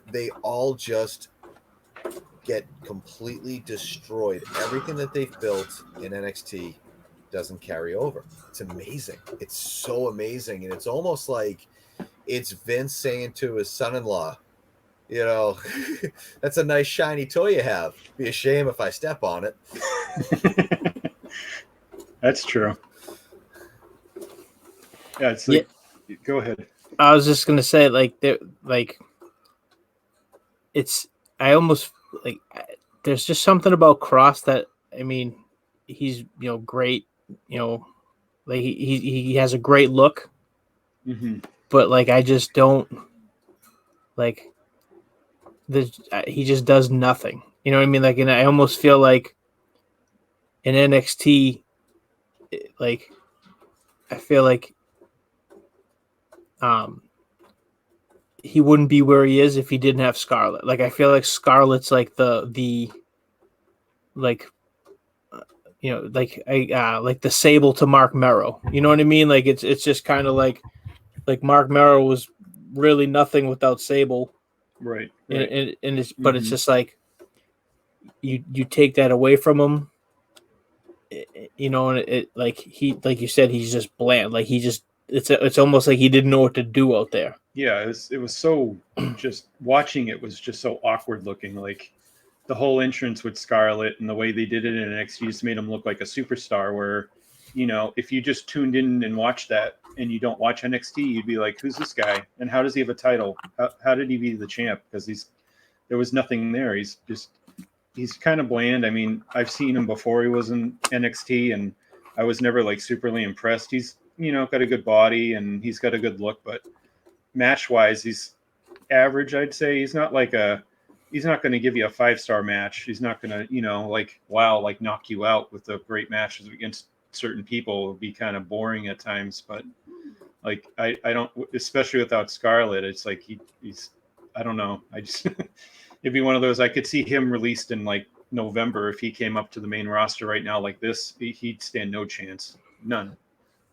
They all just get completely destroyed. Everything that they've built in NXT doesn't carry over. It's amazing. It's so amazing. And it's almost like it's Vince saying to his son-in-law, you know, that's a nice shiny toy you have. Be a shame if I step on it. That's true. Yeah, it's like, go ahead. I was just gonna say, I almost like, there's just something about Cross that, I mean, he's, you know, great, you know, like he has a great look. Mm-hmm. But like, I just don't like he just does nothing. You know what I mean? Like, and I almost feel like in NXT, like I feel like he wouldn't be where he is if he didn't have Scarlett. Like, I feel like Scarlett's like the like, you know, like the Sable to Mark Merrow. You know what I mean? Like, it's just kind of like Mark Merrow was really nothing without Sable. Right. And it's, but it's just like you take that away from him, you know, and it like you said, he's just bland. Like it's almost like he didn't know what to do out there. Yeah, it was so just watching it was just so awkward looking. Like the whole entrance with Scarlett and the way they did it in NXT just made him look like a superstar. Where, you know, if you just tuned in and watched that and you don't watch NXT, you'd be like, who's this guy? And how does he have a title? How did he be the champ? Because there was nothing there. He's kind of bland. I mean, I've seen him before he was in NXT, and I was never like superly impressed. He's, you know, got a good body and he's got a good look, but match-wise, he's average, I'd say. He's not going to give you a 5-star match. He's not going to, you know, like, wow, like knock you out with the great matches against certain people. It would be kind of boring at times, but like, I don't, especially without Scarlett, it's like he's, I don't know. I just, it'd be one of those, I could see him released in like November. If he came up to the main roster right now like this, he'd stand no chance. None.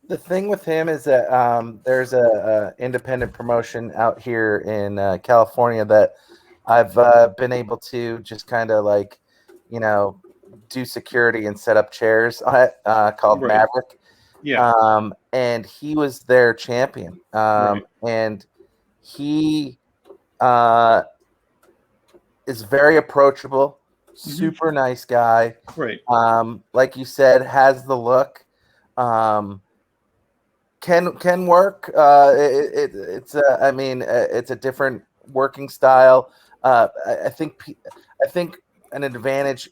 The thing with him is that there's a independent promotion out here in California that I've been able to just kind of like, you know, do security and set up chairs called Right. Maverick. Yeah. And he was their champion. Right. And he is very approachable, super nice guy. Right. Like you said, has the look. Can work. It's I mean, it's a different working style. I think an advantage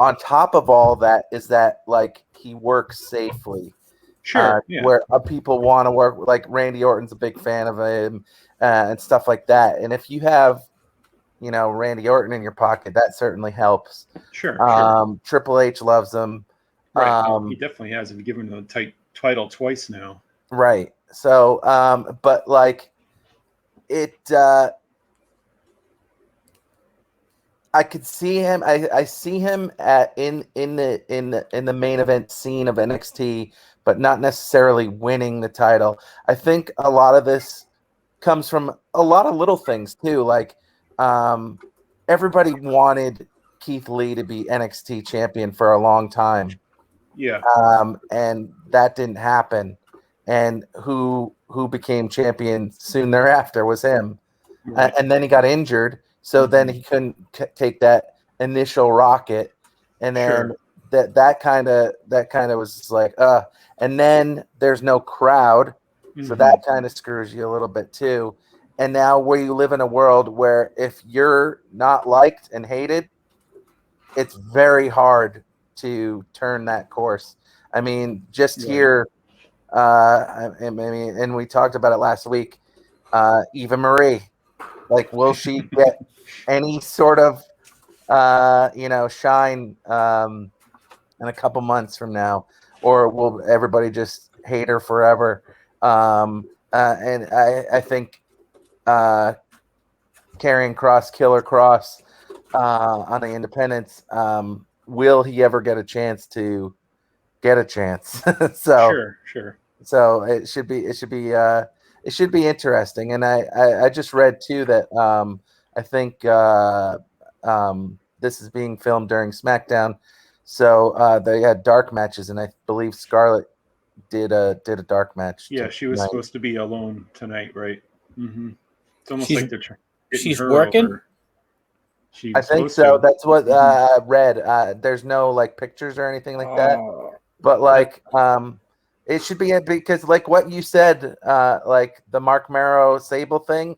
on top of all that is that like he works safely. Sure. Yeah. Where people want to work, like Randy Orton's a big fan of him and stuff like that. And if you have, you know, Randy Orton in your pocket, that certainly helps. Sure. Triple H loves him. Right. He definitely has. If you give him the title twice now. Right. So, but like it, I could see him. I see him in the main event scene of NXT, but not necessarily winning the title. I think a lot of this comes from a lot of little things too. Like, everybody wanted Keith Lee to be NXT champion for a long time. Yeah. And that didn't happen. And who became champion soon thereafter was him. Right. And then he got injured, so then he couldn't take that initial rocket, and then Sure. that kind of was just like and then there's no crowd, so that kind of screws you a little bit too. And now we live in a world where if you're not liked and hated, it's very hard to turn that course. I mean, just Right. here, I mean, and we talked about it last week. Eva Marie, like, will she get any sort of shine in a couple months from now, or will everybody just hate her forever? And I think Karrion Cross, Killer Cross, on the independents, will he ever get a chance to get a chance? Sure. So it should be interesting. And I just read too that I think this is being filmed during SmackDown, so they had dark matches, and I believe Scarlett did a dark match. Yeah, she was tonight. supposed to be alone tonight, right? It's almost She's- like they're getting she's her working? over. She I was think supposed so. to. That's what I read. There's no like pictures or anything like that. Oh, But like it should be because like what you said, like the Mark Marrow Sable thing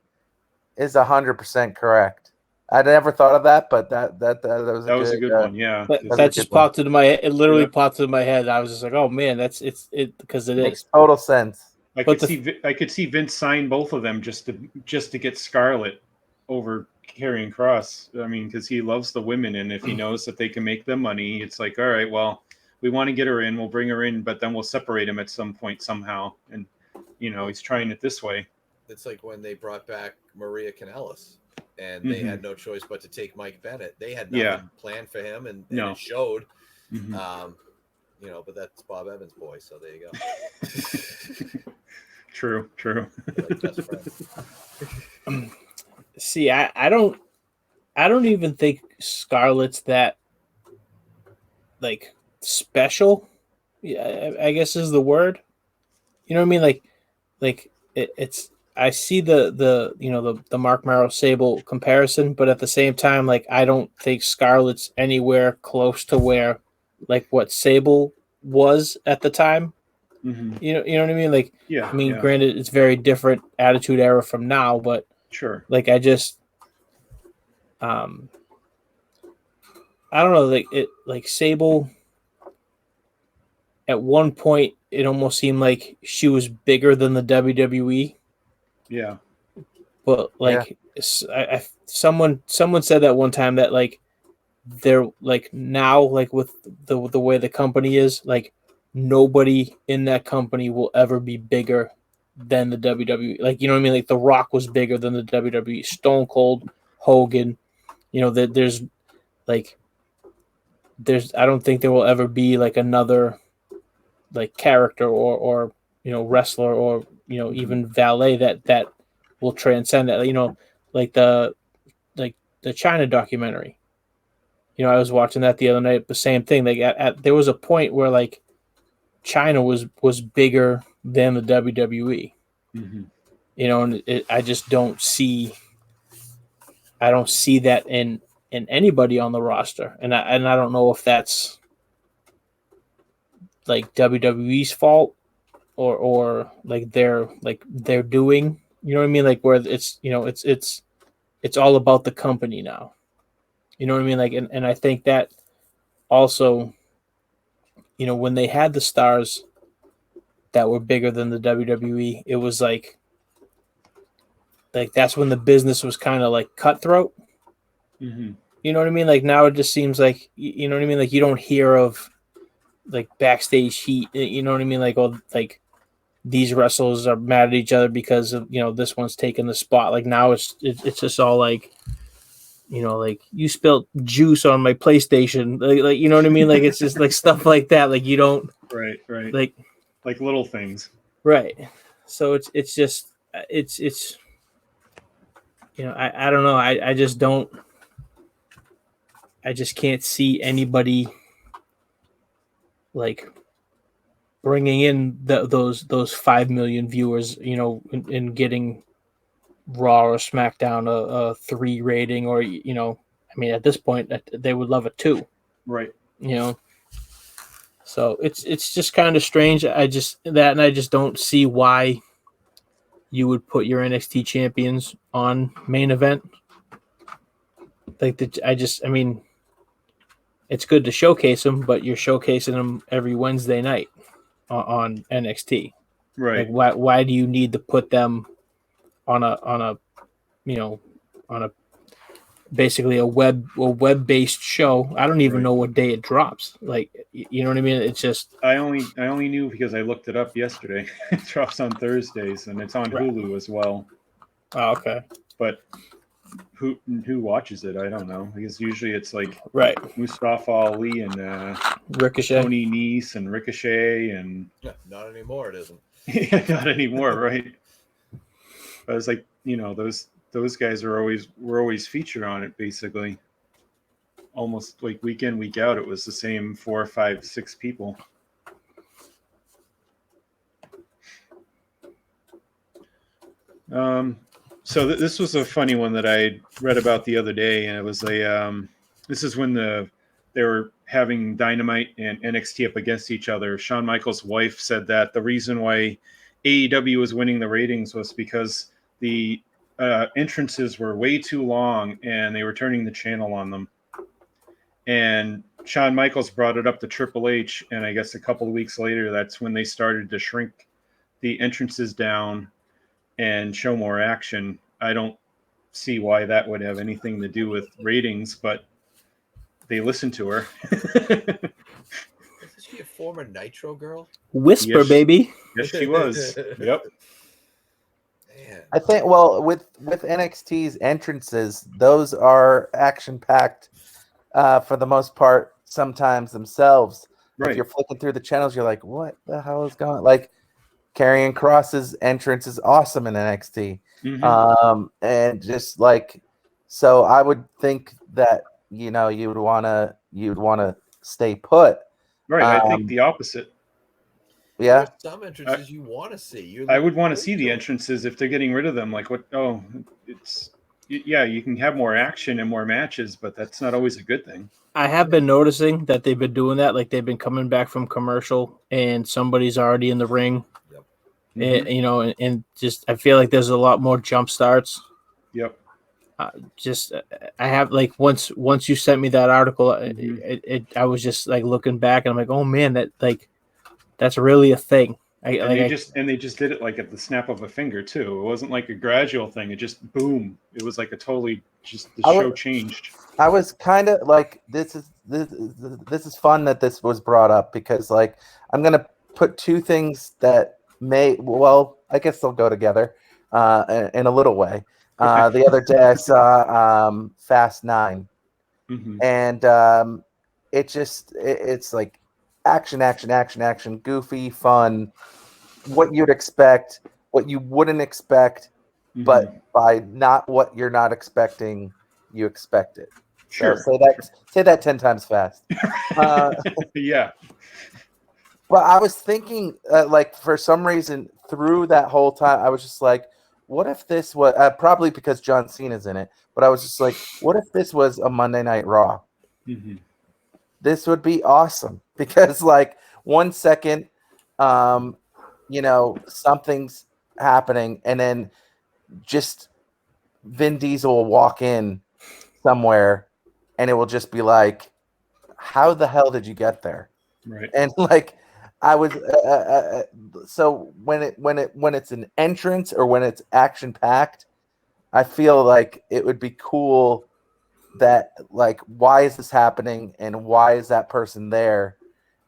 is 100% correct. I never thought of that, but that was a good one. Yeah. that just popped into my head. It literally popped into my head. I was just like, oh man, it because it makes is. total sense. I But could see Vince sign both of them just to get Scarlett over Karrion Cross. I mean, because he loves the women, and if he knows that they can make them money, it's like, all right, well, we want to get her in, we'll bring her in, but then we'll separate him at some point somehow. And he's trying it this way. It's like when they brought back Maria Kanellis, and they had no choice but to take Mike Bennett. They had nothing planned for him, and it showed. But that's Bob Evans' boy, so there you go. True. Like best friend. See, I don't even think Scarlett's that like special. Yeah, I guess is the word. You know what I mean? Like it's. I see the Mark Marrow Sable comparison, but at the same time, like I don't think Scarlett's anywhere close to where like what Sable was at the time. You know what I mean? Like, yeah. I mean, granted, it's very different attitude era from now, but sure. like I just, I don't know, like Sable. At one point, it almost seemed like she was bigger than the WWE. Yeah. But like, someone said that one time that like they're like now like with the way the company is, like nobody in that company will ever be bigger than the WWE. Like, you know what I mean? Like The Rock was bigger than the WWE. Stone Cold, Hogan. There's I don't think there will ever be like another like character or wrestler or even valet that will transcend that. Like the China documentary. I was watching that the other night. The same thing. Like there was a point where like China was bigger than the WWE. And I just don't see. I don't see that in anybody on the roster, and I don't know if that's like WWE's fault or like they're doing. You know what I mean? Like where it's it's all about the company now. You know what I mean? Like and I think that also, when they had the stars that were bigger than the WWE, it was like that's when the business was kind of like cutthroat. You know what I mean? Like now it just seems like, you know what I mean? Like you don't hear of like backstage heat, you know what I mean? Like, all like these wrestlers are mad at each other because of, this one's taking the spot. Like now it's just all like, like you spilled juice on my PlayStation. Like you know what I mean? Like it's just like stuff like that. Like you don't Right. like little things. right. So it's just I don't know. I just don't. I just can't see anybody like bringing in those 5 million viewers, and getting Raw or SmackDown a 3 rating, or I mean, at this point, they would love a 2. Right. So it's just kind of strange. I just don't see why you would put your NXT champions on main event. I mean, it's good to showcase them, but you're showcasing them every Wednesday night on NXT. Right. Like why do you need to put them on a basically a web-based show? I don't even know what day it drops. Like, you know what I mean? It's just I only knew because I looked it up yesterday. It drops on Thursdays and it's on Hulu as well. Oh, okay. But who watches it? I don't know, because usually it's like right Mustafa Ali and Ricochet, Tony Nese and Ricochet, and not anymore. It isn't. Yeah, not anymore, right? But it's like, those guys were always featured on it, basically. Almost like week in, week out, it was the same 4, 5, 6 people. So this was a funny one that I read about the other day, and it was this is when they were having Dynamite and NXT up against each other. Shawn Michaels' wife said that the reason why AEW was winning the ratings was because the entrances were way too long and they were turning the channel on them. And Shawn Michaels brought it up to Triple H, and I guess a couple of weeks later, that's when they started to shrink the entrances down and show more action. I don't see why that would have anything to do with ratings, but they listened to her. Is she a former Nitro girl? Whisper, baby. Yes, she was. Yep. Man. I think, well, with NXT's entrances, those are action-packed for the most part, sometimes themselves. Right. If you're flicking through the channels, you're like, what the hell is going on? Like, Karrion Cross's entrance is awesome in NXT. Mm-hmm. And just like, so I would think that, you'd want to stay put. Right. I think the opposite. Yeah. There's some entrances you want to see. I would want to see the entrances if they're getting rid of them. Like what? Oh, you can have more action and more matches, but that's not always a good thing. I have been noticing that they've been doing that. Like they've been coming back from commercial and somebody's already in the ring. Yep. Mm-hmm. And just I feel like there's a lot more jump starts. Yep. I have like once you sent me that article, I was just like looking back and I'm like, oh man, that's really a thing. They just did it like at the snap of a finger too. It wasn't like a gradual thing. It just boom. It was like a totally just the show changed. I was kind of like, this is fun that this was brought up, because like I'm gonna put two things that I guess they'll go together in a little way. The other day I saw Fast 9, and it's like action, goofy, fun, what you'd expect, what you wouldn't expect, but by not what you're not expecting, you expect it. Sure. So say that 10 times fast. Yeah. But I was thinking, like, for some reason, through that whole time, I was just like, what if this was, probably because John Cena's in it, but I was just like, what if this was a Monday Night Raw? Mm-hmm. This would be awesome, because, like, 1 second, something's happening, and then just Vin Diesel will walk in somewhere, and it will just be like, how the hell did you get there? Right. And like, I was so when it's an entrance or when it's action packed, I feel like it would be cool that, like, why is this happening and why is that person there,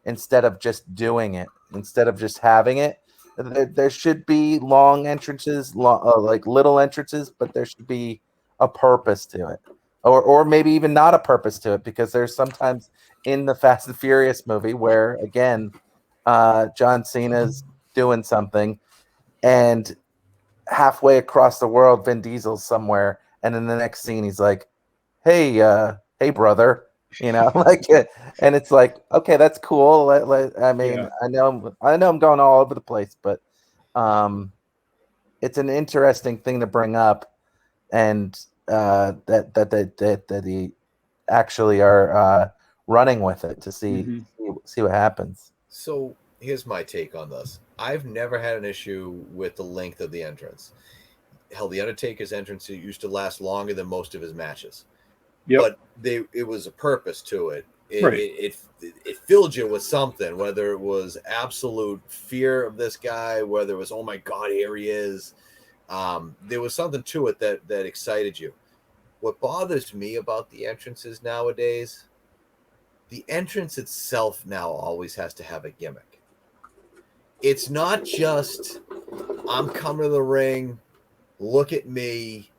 instead of just doing it, instead of just having it. There should be long entrances, like little entrances, but there should be a purpose to it, or maybe even not a purpose to it, because there's sometimes in the Fast and Furious movie where, again, John Cena's doing something, and halfway across the world, Vin Diesel's somewhere, and in the next scene, he's like, "Hey, hey, brother," like, and it's like, okay, that's cool. I mean, Yeah. I know I'm going all over the place, but it's an interesting thing to bring up, and that they actually are running with it to see what happens. So here's my take on this. I've never had an issue with the length of the entrance. Hell, the Undertaker's entrance used to last longer than most of his matches. Yep. But it was a purpose to it. Right. It filled you with something, whether it was absolute fear of this guy, whether it was, oh my God, here he is. There was something to it that excited you. What bothers me about the entrances nowadays, the entrance itself now always has to have a gimmick. It's not just, I'm coming to the ring, look at me.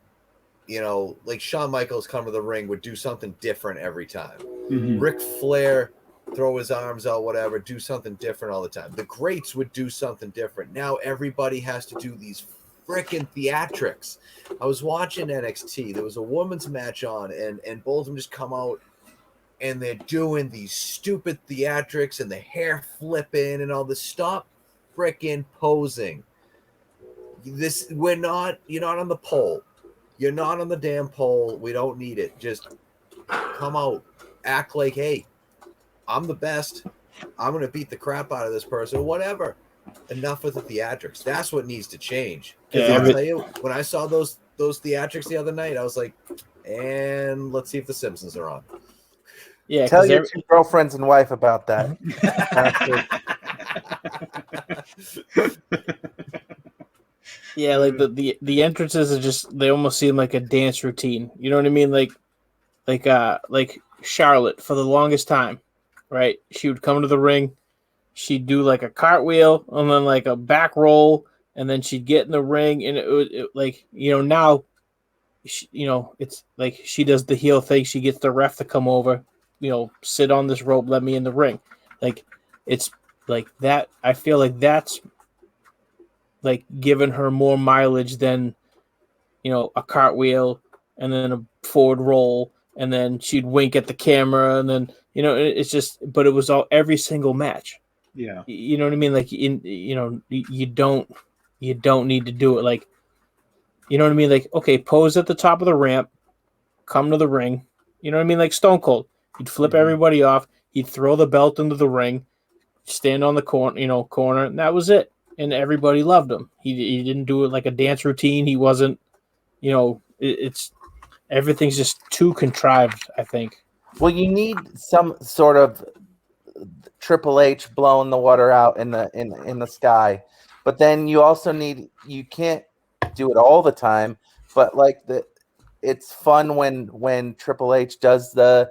Like Shawn Michaels come to the ring would do something different every time. Mhm. Ric Flair throw his arms out, whatever, do something different all the time. The greats would do something different. Now everybody has to do these freaking theatrics. I was watching NXT. There was a women's match on, and both of them just come out, and they're doing these stupid theatrics and the hair flipping and all this. Stop freaking posing. You're not on the pole. You're not on the damn pole. We don't need it. Just come out. Act like, hey, I'm the best. I'm going to beat the crap out of this person. Whatever. Enough with the theatrics. That's what needs to change. Because I'll tell you, when I saw those theatrics the other night, I was like, and let's see if the Simpsons are on. Yeah, Tell your two girlfriends and wife about that. Yeah, like the entrances are just, they almost seem like a dance routine. You know what I mean? Like Charlotte for the longest time, right? She would come to the ring, she'd do like a cartwheel and then like a back roll, and then she'd get in the ring, and it like, now it's like she does the heel thing. She gets the ref to come over, sit on this rope, let me in the ring. Like, it's like that. I feel like that's like giving her more mileage than, a cartwheel and then a forward roll, and then she'd wink at the camera, and then, it's just, but it was all every single match. Yeah. You know what I mean? Like, you don't need to do it. Like, you know what I mean? Like, okay, pose at the top of the ramp, come to the ring. You know what I mean? Like Stone Cold, he'd flip everybody off. He'd throw the belt into the ring, stand on the corner, and that was it. And everybody loved him. He didn't do it like a dance routine. He wasn't, it's everything's just too contrived, I think. Well, you need some sort of Triple H blowing the water out in the sky, but then you also you can't do it all the time. But like it's fun when Triple H does the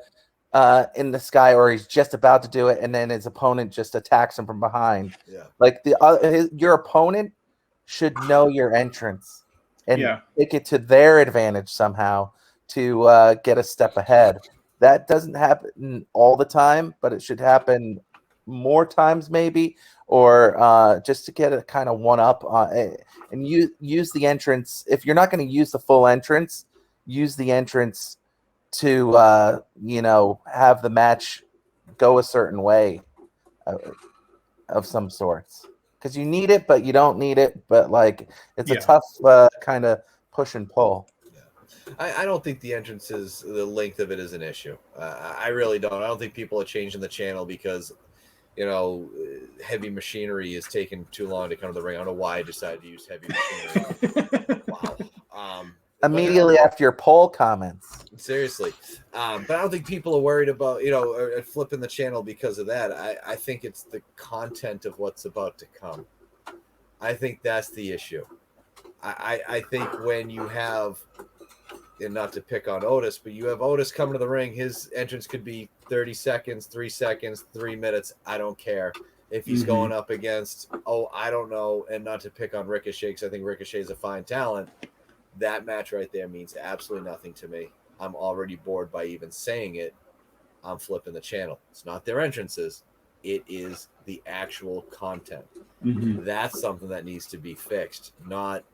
in the sky, or he's just about to do it, and then his opponent just attacks him from behind. Yeah. Like your opponent should know your entrance and take it to their advantage somehow to get a step ahead. That doesn't happen all the time, but it should happen more times maybe, or just to get a kind of one up and use the entrance. If you're not going to use the full entrance, use the entrance to have the match go a certain way of some sorts, because you need it but you don't need it, but like it's a tough kind of push and pull. I don't think the entrances, the length of it is an issue. I really don't. I don't think people are changing the channel because heavy machinery is taking too long to come to the ring. I don't know why I decided to use heavy machinery. Wow. Immediately after your poll comments. Seriously. But I don't think people are worried about, flipping the channel because of that. I think it's the content of what's about to come. I think that's the issue. I think when you have, and not to pick on Otis, but you have Otis coming to the ring, his entrance could be 30 seconds, 3 seconds, 3 minutes. I don't care. if he's going up against, I don't know, and not to pick on Ricochet because I think Ricochet is a fine talent. That match right there means absolutely nothing to me. I'm already bored by even saying it. I'm flipping the channel. It's not their entrances. It is the actual content. That's something that needs to be fixed, not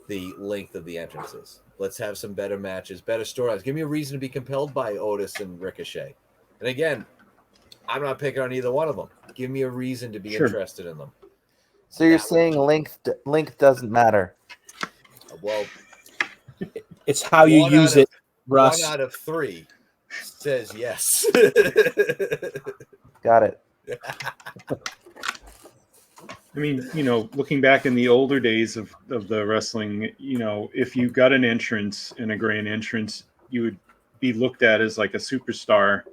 the length of the entrances. Let's have some better matches, better storylines. Give me a reason to be compelled by Otis and Ricochet. And again, I'm not picking on either one of them. Give me a reason to be interested in them. So you're saying length doesn't matter? Well, it's how you use it, Russ. 1 out of 3 says yes. Got it. I mean, looking back in the older days of the wrestling, if you got an entrance and a grand entrance, you would be looked at as like a superstar.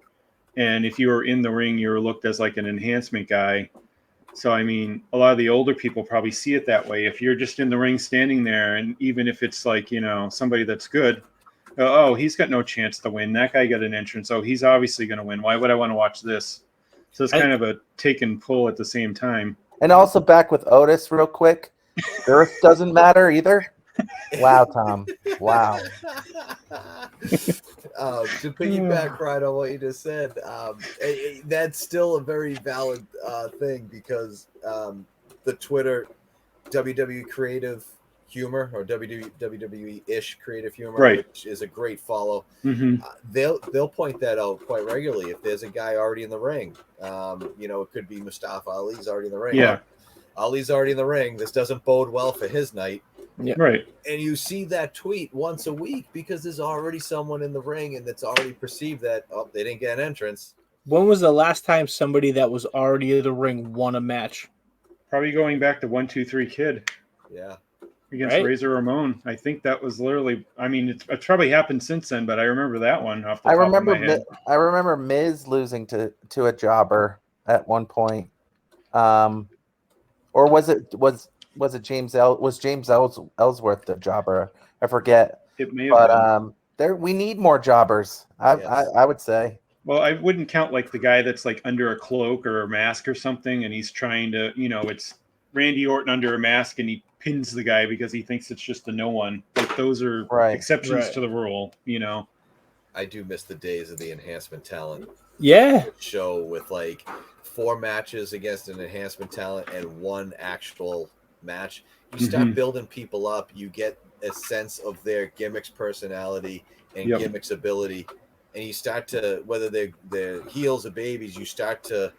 And if you were in the ring, you were looked as like an enhancement guy. So, I mean, a lot of the older people probably see it that way. If you're just in the ring standing there, and even if it's like, somebody that's good, he's got no chance to win. That guy got an entrance. Oh, he's obviously going to win. Why would I want to watch this? So it's kind of a take and pull at the same time. And also back with Otis real quick. Girth doesn't matter either. Wow, Tom. Wow. To piggyback right on what you just said, that's still a very valid thing because the Twitter WWE creative humor or WWE-ish creative humor, which is a great follow. They'll point that out quite regularly. If there's a guy already in the ring, it could be Mustafa Ali's already in the ring. Yeah, Ali's already in the ring. This doesn't bode well for his night. Yeah. Right. And you see that tweet once a week because there's already someone in the ring and that's already perceived that, they didn't get an entrance. When was the last time somebody that was already in the ring won a match? Probably going back to 1, 2, 3 Kid. Yeah. Against Razor Ramon. I think that was literally, I mean, it's probably happened since then, but I remember that one off the top of my head. I remember Miz losing to a jobber at one point. Or was it James Ellsworth the jobber? I forget. It may have been. We need more jobbers. I would say. Well, I wouldn't count like the guy that's like under a cloak or a mask or something, and he's trying to, it's Randy Orton under a mask, and he pins the guy because he thinks it's just a no one. Like those are exceptions to the rule, I do miss the days of the enhancement talent. Yeah. Show with like 4 matches against an enhancement talent and 1 actual match. You start building people up. You get a sense of their gimmicks, personality, and gimmicks ability. And you start to, whether they're heels or babies, you start to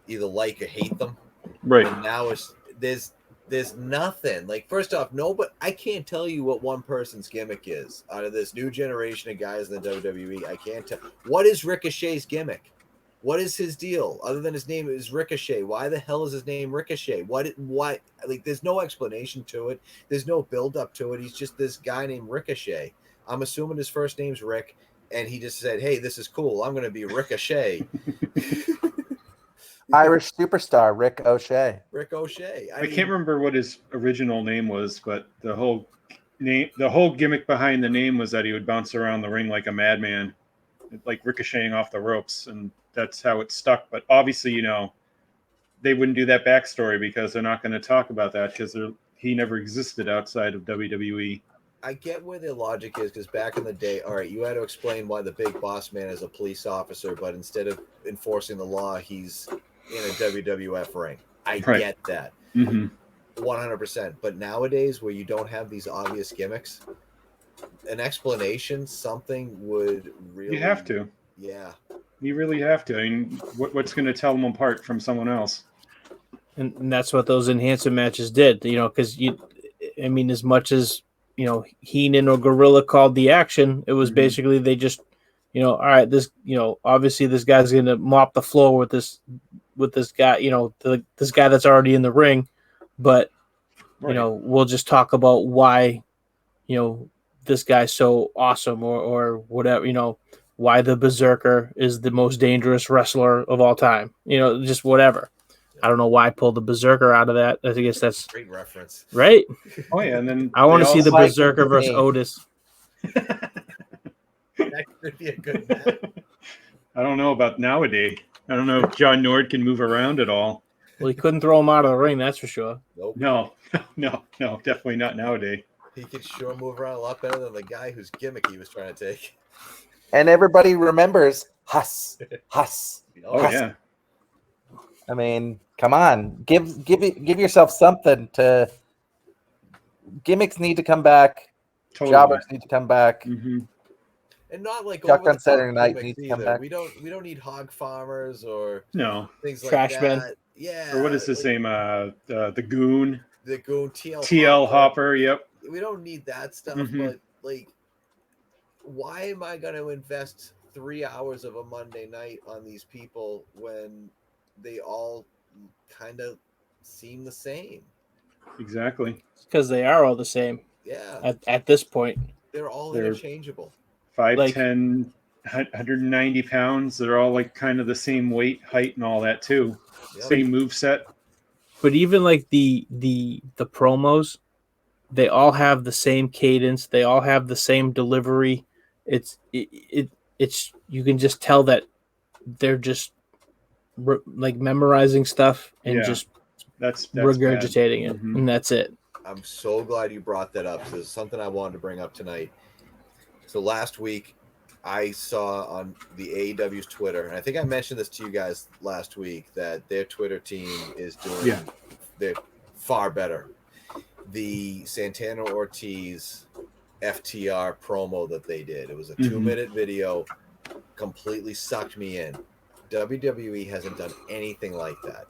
either like or hate them. Right. And now there's nothing. Like, first off, I can't tell you what one person's gimmick is out of this new generation of guys in the WWE. I can't tell. What is Ricochet's gimmick? What is his deal? Other than his name is Ricochet. Why the hell is his name Ricochet? Why? Like, there's no explanation to it. There's no build up to it. He's just this guy named Ricochet. I'm assuming his first name's Rick, and he just said, "Hey, this is cool. I'm going to be Ricochet." Irish superstar Rick O'Shea. Rick O'Shea. I can't remember what his original name was, but the whole gimmick behind the name was that he would bounce around the ring like a madman, like ricocheting off the ropes, and that's how it stuck. But obviously, they wouldn't do that backstory because they're not going to talk about that because he never existed outside of WWE. I get where their logic is because back in the day, all right, you had to explain why the big boss man is a police officer, but instead of enforcing the law, he's in a WWF ring. I get that. 100%. But nowadays, where you don't have these obvious gimmicks, an explanation, something would really... You have to. Yeah. You really have to. I mean, what's going to tell them apart from someone else? And that's what those enhancement matches did, because as much as, Heenan or Gorilla called the action, it was basically they just, all right, this, obviously this guy's going to mop the floor with this guy, this guy that's already in the ring, but, we'll just talk about why, this guy's so awesome or whatever, why the Berserker is the most dangerous wrestler of all time, just whatever. I don't know why I pulled the Berserker out of that. I guess that's great reference, right? Oh yeah, and then I want to see the Berserker versus Otis. That could be a good match. I don't know about nowadays. I don't know if John Nord can move around at all. Well, he couldn't throw him out of the ring, that's for sure. Nope. No, definitely not nowadays. He could sure move around a lot better than the guy whose gimmick he was trying to take. And everybody remembers Huss. Oh Huss. yeah, I mean, come on, give yourself something to. Gimmicks need to come back. totally. Jobbers need to come back. hmm And not like Chuck over on the Saturday top night gimmicks needs to come either. back. We don't need hog farmers or No, things like Trash that. men. Yeah. or what is his like name? The Goon, The Goon TL TL Hopper. Yep. We don't need that stuff, Mhm. but like, why am I going to invest 3 hours of a Monday night on these people when they all kind of seem the same? Exactly. Because they are all the same Yeah, at this point. they're all They're- interchangeable. 5'10", 190 pounds. They're all like kind of the same weight, height, and all that too. Yep. Same move set. But even like the promos, they all have the same cadence. They all have the same delivery. It's you can just tell that they're just like memorizing stuff and Yeah, just that's regurgitating it, Mhm. and that's it. I'm so glad you brought that up. So this is something I wanted to bring up tonight. So last week, I saw on the AEW's Twitter, and I think I mentioned this to you guys last week, that their Twitter team is doing they're far better. The Santana Ortiz FTR promo that they did, it was a 2-minute video, completely sucked me in. WWE hasn't done anything like that.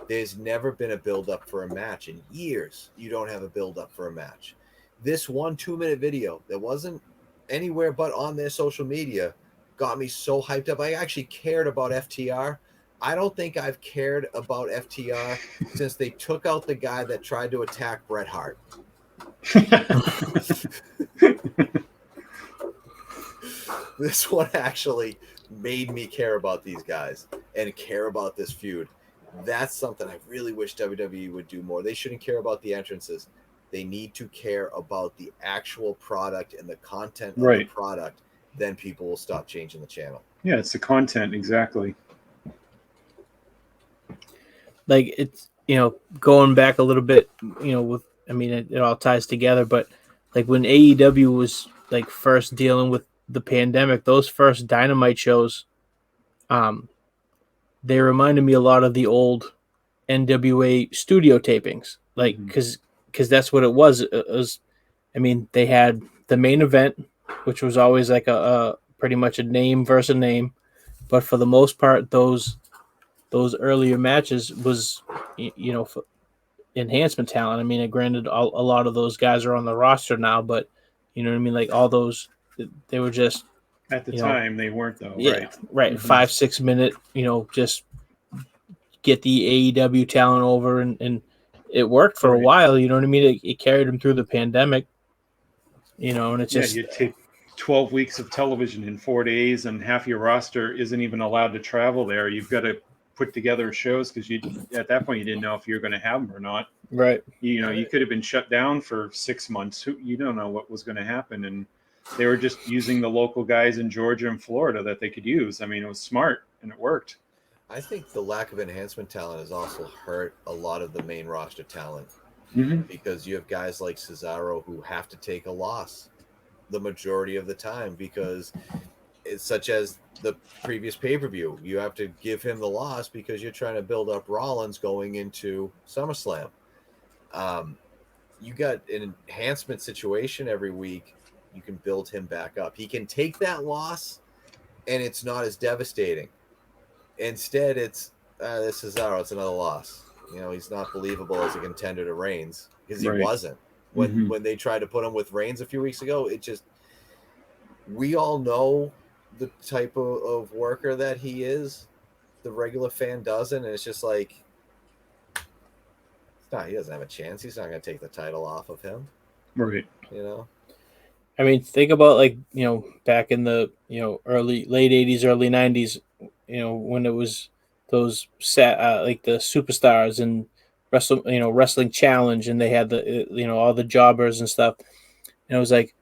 There's never been a build-up for a match in years. You don't have a build-up for a match. This 2-minute video that wasn't anywhere but on their social media got me so hyped up. I actually cared about FTR. I don't think I've cared about FTR since they took out the guy that tried to attack Bret Hart. This one actually made me care about these guys and care about this feud. That's something I really wish WWE would do more. They shouldn't care about the entrances. They need to care about the actual product and the content of the product. Then people will stop changing the channel. Yeah, it's the content, exactly. Like it's going back a little bit, with it all ties together, but like when AEW was like first dealing with the pandemic, those first Dynamite shows, they reminded me a lot of the old NWA studio tapings, like because that's what it was. It was, they had the main event, which was always like a pretty much a name versus a name, but for the most part, those earlier matches was for enhancement talent. Granted, a lot of those guys are on the roster now, but you know what I mean. Like all those, they were just at the time they weren't though. Yeah, right. 5-6 minute, just get the AEW talent over, and it worked for a while. You know what I mean? It carried them through the pandemic. And it's just you take 12 weeks of television in 4 days, and half your roster isn't even allowed to travel there. You've got to put together shows because at that point you didn't know if you were going to have them or not. Right. You could have been shut down for 6 months. You don't know what was going to happen, and they were just using the local guys in Georgia and Florida that they could use. It was smart and it worked. I think the lack of enhancement talent has also hurt a lot of the main roster talent because you have guys like Cesaro who have to take a loss the majority of the time because it's such as the previous pay-per-view. You have to give him the loss because you're trying to build up Rollins going into SummerSlam. You got an enhancement situation every week. You can build him back up. He can take that loss and it's not as devastating. Instead, it's this Cesaro. It's another loss. He's not believable as a contender to Reigns because he wasn't when they tried to put him with Reigns a few weeks ago. It just we all know the type of worker that he is. The regular fan doesn't, and it's just like he doesn't have a chance. He's not going to take the title off of him, right? Think about back in the late 80s, early 90s, when it was those like the superstars and wrestling challenge, and they had the all the jobbers and stuff, and it was like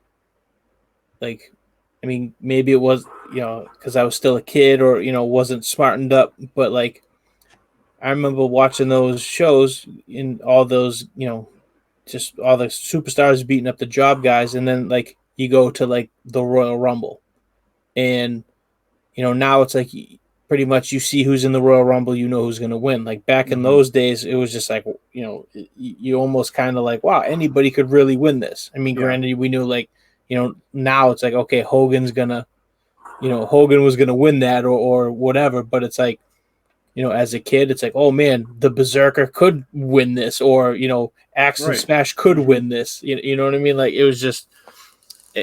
maybe it was because I was still a kid or wasn't smartened up, but like I remember watching those shows in all those, just all the superstars beating up the job guys, and then like you go to like the Royal Rumble, and now it's like pretty much you see who's in the Royal Rumble, you know who's going to win. Like back in those days, it was just like you almost kind of like, wow, anybody could really win this. I mean, granted, we knew like now it's like, okay, Hogan's gonna, Hogan was gonna win that or whatever, but it's like, as a kid, it's like, oh man, the Berserker could win this, or Axe and Smash could win this. You know what I mean? Like it was just,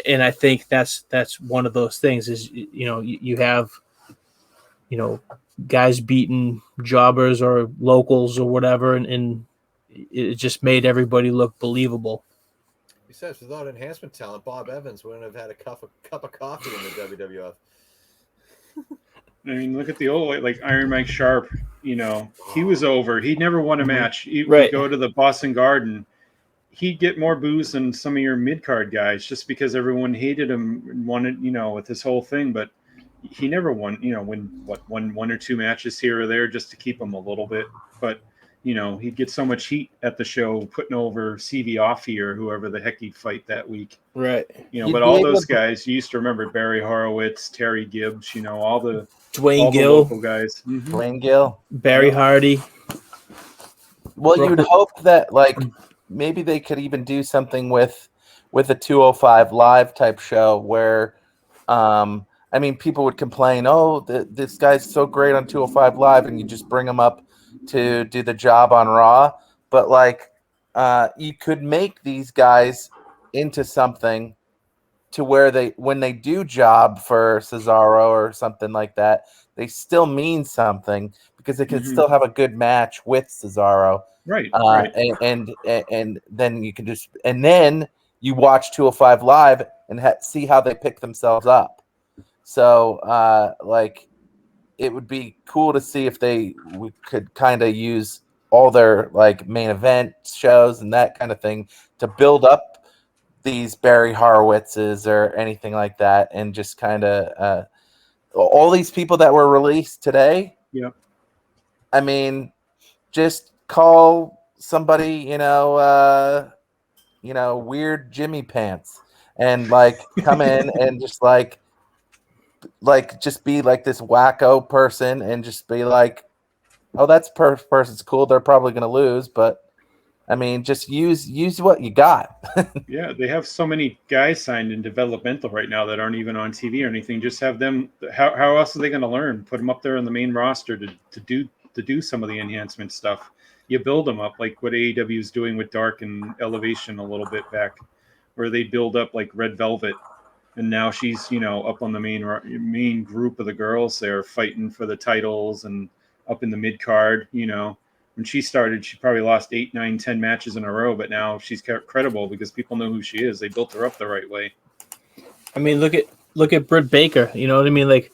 and I think that's one of those things is you have guys beating jobbers or locals or whatever, and it just made everybody look believable. Besides, without enhancement talent, Bob Evans wouldn't have had a cup of coffee in the WWF. I mean, look at the old like Iron Mike Sharp. He was over. He never won a match. You go to the Boston Garden, he'd get more booze than some of your mid card guys, just because everyone hated him and wanted, with his whole thing. But he never won. Won one or two matches here or there just to keep him a little bit. But he'd get so much heat at the show putting over CV Offie or whoever the heck he'd fight that week. Right. But all those guys, you used to remember Barry Horowitz, Terry Gibbs, all the Dwayne Gill, the local guys. Dwayne Gill, Barry Hardy. Well, you'd hope that like maybe they could even do something with a 205 Live type show where, I mean, people would complain, oh, this guy's so great on 205 Live, and you just bring him up to do the job on Raw. But like, you could make these guys into something to where when they do job for Cesaro or something like that, they still mean something because they can still have a good match with Cesaro. Right. And then you can and then you watch 205 Live and see how they pick themselves up. So, like, it would be cool to see if we could kind of use all their like main event shows and that kind of thing to build up these Barry Horowitzes or anything like that, and just kind of all these people that were released today. Yeah. I mean, just call somebody, weird Jimmy Pants, and like come in and just just be like this wacko person and just be like, oh, that's person's cool. They're probably going to lose, but I mean, just use what you got. Yeah, they have so many guys signed in developmental right now that aren't even on TV or anything. Just have them. How else are they going to learn? Put them up there on the main roster to do some of the enhancement stuff. You build them up like what AEW is doing with Dark and Elevation a little bit back, where they build up like Red Velvet, and now she's up on the main group of the girls there fighting for the titles and up in the mid card. When she started, she probably lost 8, 9, 10 matches in a row, but now she's credible because people know who she is. They built her up the right way. I mean, look at Britt Baker. You know what I mean? Like,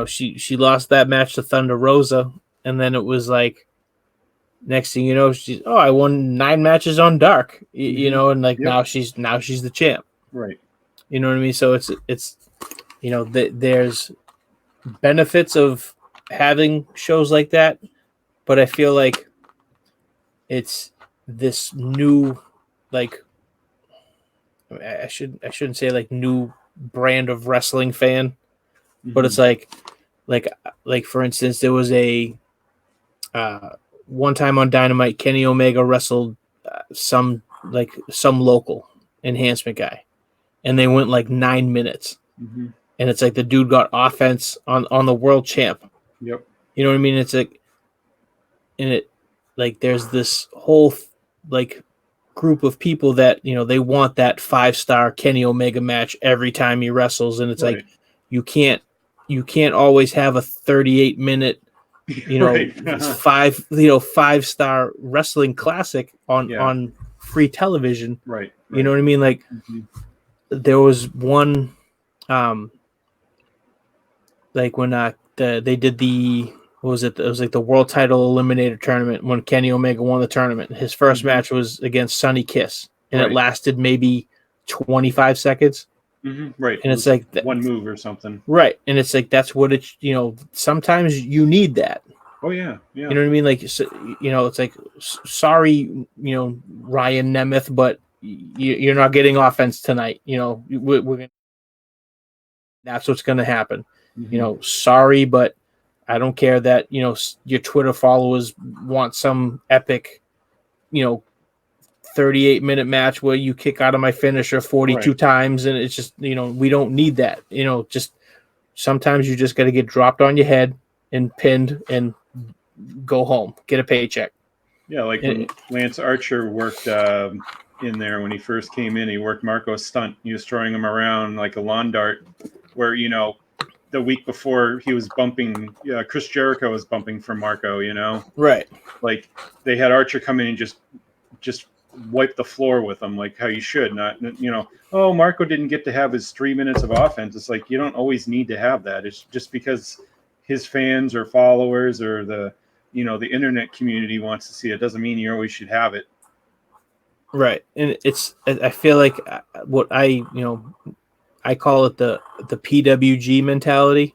she lost that match to Thunder Rosa, and then it was like, next thing you know, I won 9 matches on Dark. And like now she's the champ. Right. You know what I mean? So it's there's benefits of having shows like that. But I feel like it's this new, like, I shouldn't say like new brand of wrestling fan, but it's like for instance, there was a one time on Dynamite, Kenny Omega wrestled some local enhancement guy, and they went like 9 minutes, and it's like the dude got offense on the world champ. Yep. You know what I mean? It's like. And it, like, there's this whole like group of people that they want that 5-star Kenny Omega match every time he wrestles, and it's like you can't always have a 38-minute 5-star wrestling classic on free television. Right. You know what I mean? Like there was one, like when they did the. What was it? It was like the World Title Eliminator Tournament when Kenny Omega won the tournament. His first match was against Sonny Kiss, and it lasted maybe 25 seconds. Right. And it's like one move or something. Right. And it's like that's what it's, sometimes you need that. Oh yeah, yeah. You know what I mean? Like, so, it's like, sorry, Ryan Nemeth, but you're not getting offense tonight. We're gonna, that's what's going to happen. Mhm. Sorry, but I don't care that, your Twitter followers want some epic, 38-minute match where you kick out of my finisher 42 Right. times. And it's just, we don't need that. Just sometimes you just got to get dropped on your head and pinned and go home, get a paycheck. Yeah, like when Lance Archer worked in there when he first came in, he worked Marco's stunt. He was throwing him around like a lawn dart, where the week before he was bumping, Chris Jericho was bumping for Marco. Right. Like they had Archer come in and just wipe the floor with him, like how you should. Not oh, Marco didn't get to have his 3 minutes of offense. It's like you don't always need to have that. It's just because his fans or followers or the internet community wants to see it doesn't mean you always should have it. Right. And I feel like what I call it the PWG mentality.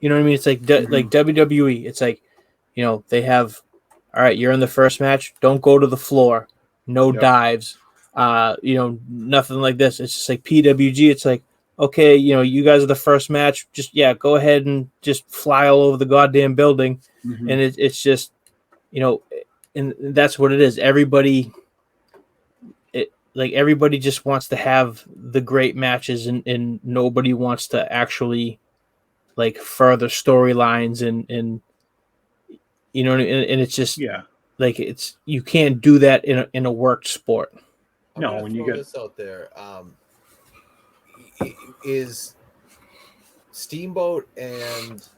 You know what I mean? It's like like WWE. It's like, they have, all right, you're in the first match. Don't go to the floor. No dives. Nothing like this. It's just like PWG. It's like, okay, you guys are the first match. Just, go ahead and just fly all over the goddamn building. Mhm. And it's just, and that's what it is. Everybody just wants to have the great matches and nobody wants to actually like further storylines and and it's just like you can't do that in a worked sport. I'm gonna throw this out there. Is Steamboat and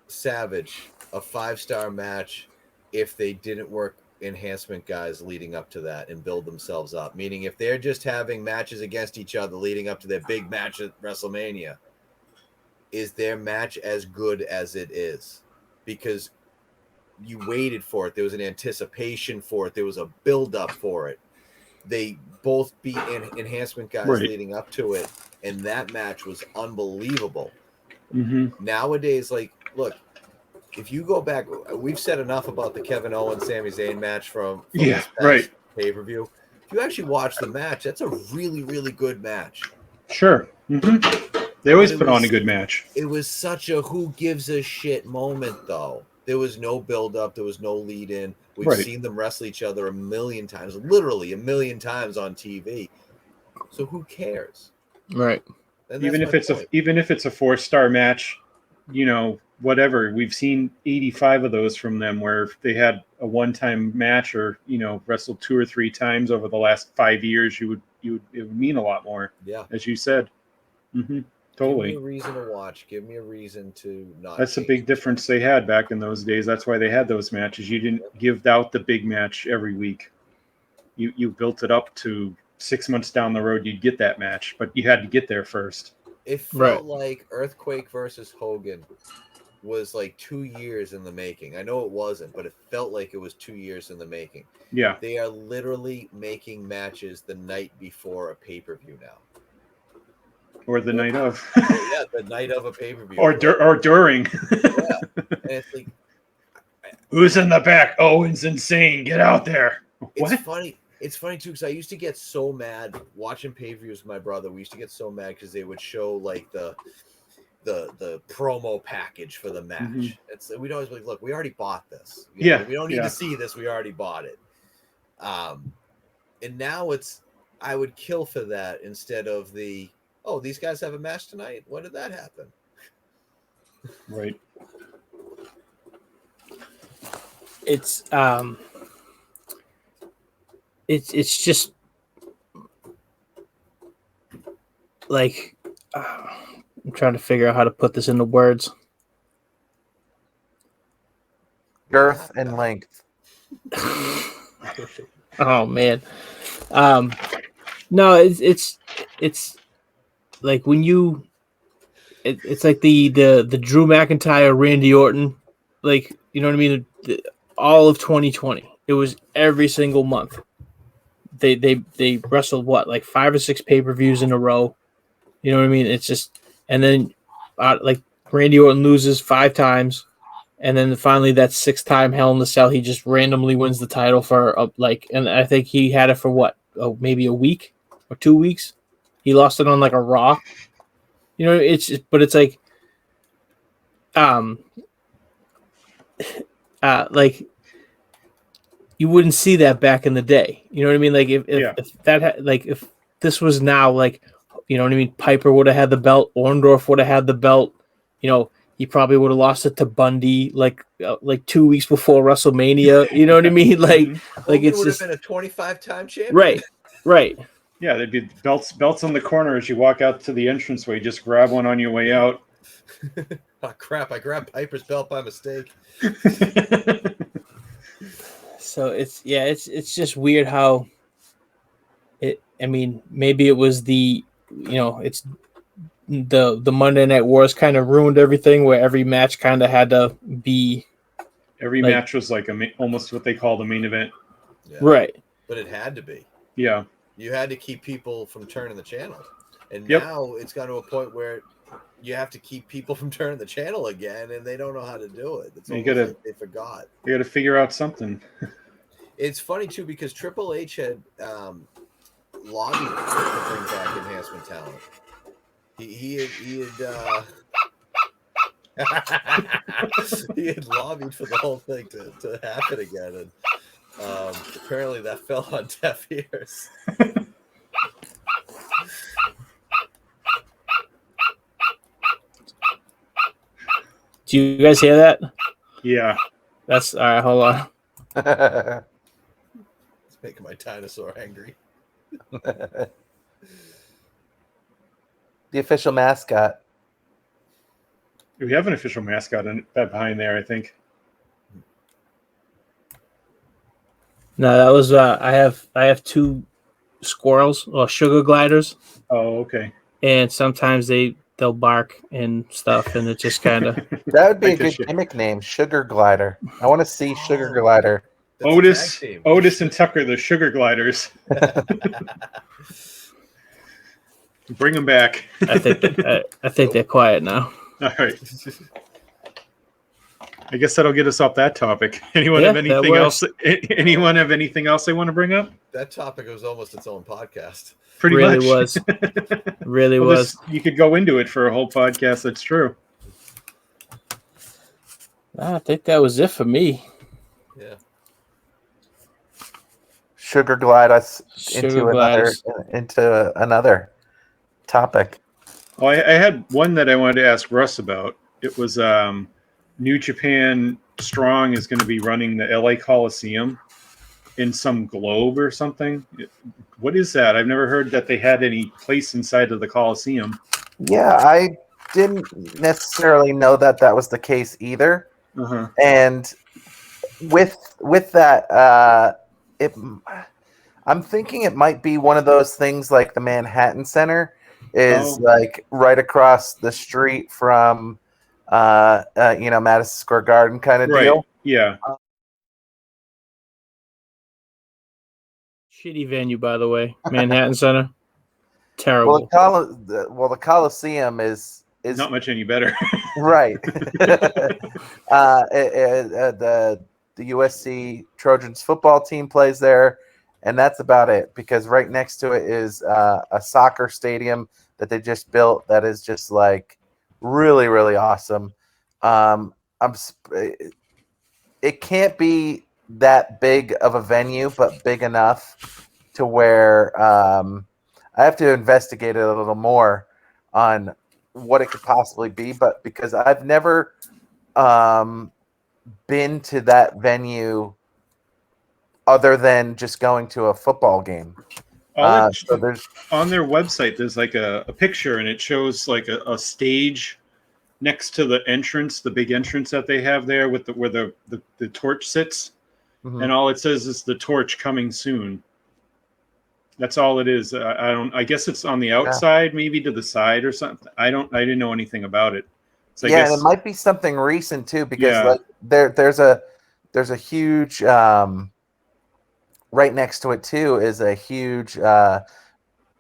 Savage a 5-star match if they didn't work enhancement guys leading up to that and build themselves up? Meaning if they're just having matches against each other leading up to their big match at WrestleMania, is their match as good as it is? Because you waited for it. There was an anticipation for it. There was a build-up for it. They both beat enhancement guys leading up to it, and that match was unbelievable. Mm-hmm. Nowadays, like, look, if you go back, we've said enough about the Kevin Owens Sami Zayn match from this past pay-per-view. If you actually watch the match, that's a really, really good match. Sure. Mm-hmm. They always put on a good match. It was such a who gives a shit moment, though. There was no build-up. There was no lead-in. We've seen them wrestle each other a million times, literally a million times on TV. So who cares? Right. Even if it's a 4-star match, whatever. We've seen 85 of those from them where if they had a one-time match or wrestled 2 or 3 times over the last 5 years, it would mean a lot more. Yeah, as you said. Mm-hmm. Totally. Give me a reason to watch. Give me a reason to not. That's a big difference they had back in those days. That's why they had those matches. You didn't give out the big match every week. You built it up to 6 months down the road. You'd get that match, but you had to get there first. It felt like Earthquake versus Hogan was like 2 years in the making. I know it wasn't, but it felt like it was 2 years in the making. Yeah. They are literally making matches the night before a pay-per-view now. Or the night of. Yeah, the night of a pay-per-view. Or during. Yeah. And it's like, who's in the back? Owens and Zayn, get out there. What? It's funny too, because I used to get so mad watching pay-per-views with my brother. We used to get so mad because they would show like the promo package for the match. Mm-hmm. We'd always be like, look, we already bought this. We don't need to see this. We already bought it. And now I would kill for that instead of these guys have a match tonight. When did that happen? Right. It's just like I'm trying to figure out how to put this into words. Girth and length. Oh man. No, it's like when it's like the Drew McIntyre, Randy Orton, like, you know what I mean? All of 2020. It was every single month. They wrestled like 5 or 6 pay-per-views in a row. You know what I mean? It's just, and then like Randy Orton loses 5 times, And then finally, that 6th time Hell in the Cell, he just randomly wins the title for and I think he had it for what, maybe a week or 2 weeks. He lost it on like a Raw. You know, but it's like, like you wouldn't see that back in the day. You know what I mean? Like if this was now, like, you know what I mean? Piper would have had the belt. Orndorff would have had the belt. You know, he probably would have lost it to Bundy like 2 weeks before WrestleMania. You know what I mean? Like Hogan it's would just have been a 25-time champion. right. Yeah, there'd be belts on the corner as you walk out to the entranceway. Just grab one on your way out. Oh crap! I grabbed Piper's belt by mistake. So it's just weird how it. I mean, maybe it was it's the Monday Night Wars kind of ruined everything, where every match kind of had to be. Every match was like almost what they call the main event. Yeah. Right. But it had to be. Yeah. You had to keep people from turning the channel, and Yep. now it's got to a point where you have to keep people from turning the channel again, and they don't know how to do it. It's almost like they forgot. You got to figure out something. It's funny too because Triple H had lobbied to bring back enhancement talent. He had he had lobbied for the whole thing to happen again, and apparently that fell on deaf ears. Do you guys hear that? Yeah. That's all right. Hold on. It's making my dinosaur angry. The official mascot. We have an official mascot behind there, I think. No, that was I have 2 squirrels or sugar gliders, Oh, okay. and sometimes they'll bark and stuff, and it just kind of That would be Like a the good gimmick name, Sugar Glider. I want to see Sugar Glider. That's a Otis tag team. and Tucker, the Sugar Gliders. Bring them back. I think they're quiet now. All right. I guess that'll get us off that topic. Anyone Yeah, have that anything works. else? Anyone have anything else they want to bring up? That topic was almost its own podcast. Pretty Really much. was. Really Well, was. you could go into it for a whole podcast. That's true. I think that was it for me. Yeah. Sugar glide us Sugar gliders. into another topic. Well, I had one that I wanted to ask Russ about. It was New Japan Strong is going to be running the LA Coliseum in some globe or something. What is that? I've never heard that they had any place inside of the Coliseum. Yeah, I didn't necessarily know that was the case either. Uh-huh. And with that, I'm thinking it might be one of those things like the Manhattan Center is like right across the street from Madison Square Garden kind of deal. Yeah. Shitty venue, by the way. Manhattan Center. Terrible. Well, the Coliseum is Not much any better. right. The USC Trojans football team plays there, and that's about it. Because right next to it is a soccer stadium that they just built that is just like really, really awesome. It can't be that big of a venue, but big enough to where I have to investigate it a little more on what it could possibly be. But because I've never been to that venue other than just going to a football game. So there's on their website, there's like a picture, and it shows like a stage next to the entrance, the big entrance that they have there with where the torch sits. Mhm. And all it says is the torch coming soon. That's all it is. I guess it's on the outside, maybe to the side or something. I didn't know anything about it. So I guess, and it might be something recent too, because Yeah. like there's a huge right next to it too is a huge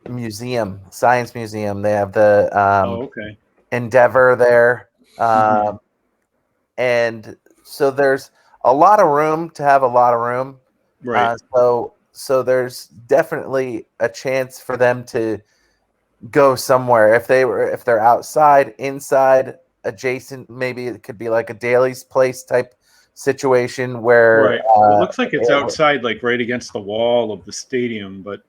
museum, science museum. They have the okay. Endeavor there, Mhm. and so there's a lot of room to have a lot of room. Right. So there's definitely a chance for them to go somewhere if they're outside, inside, adjacent. Maybe it could be like a Daly's Place type situation where Right. It looks like it's outside, like right against the wall of the stadium, but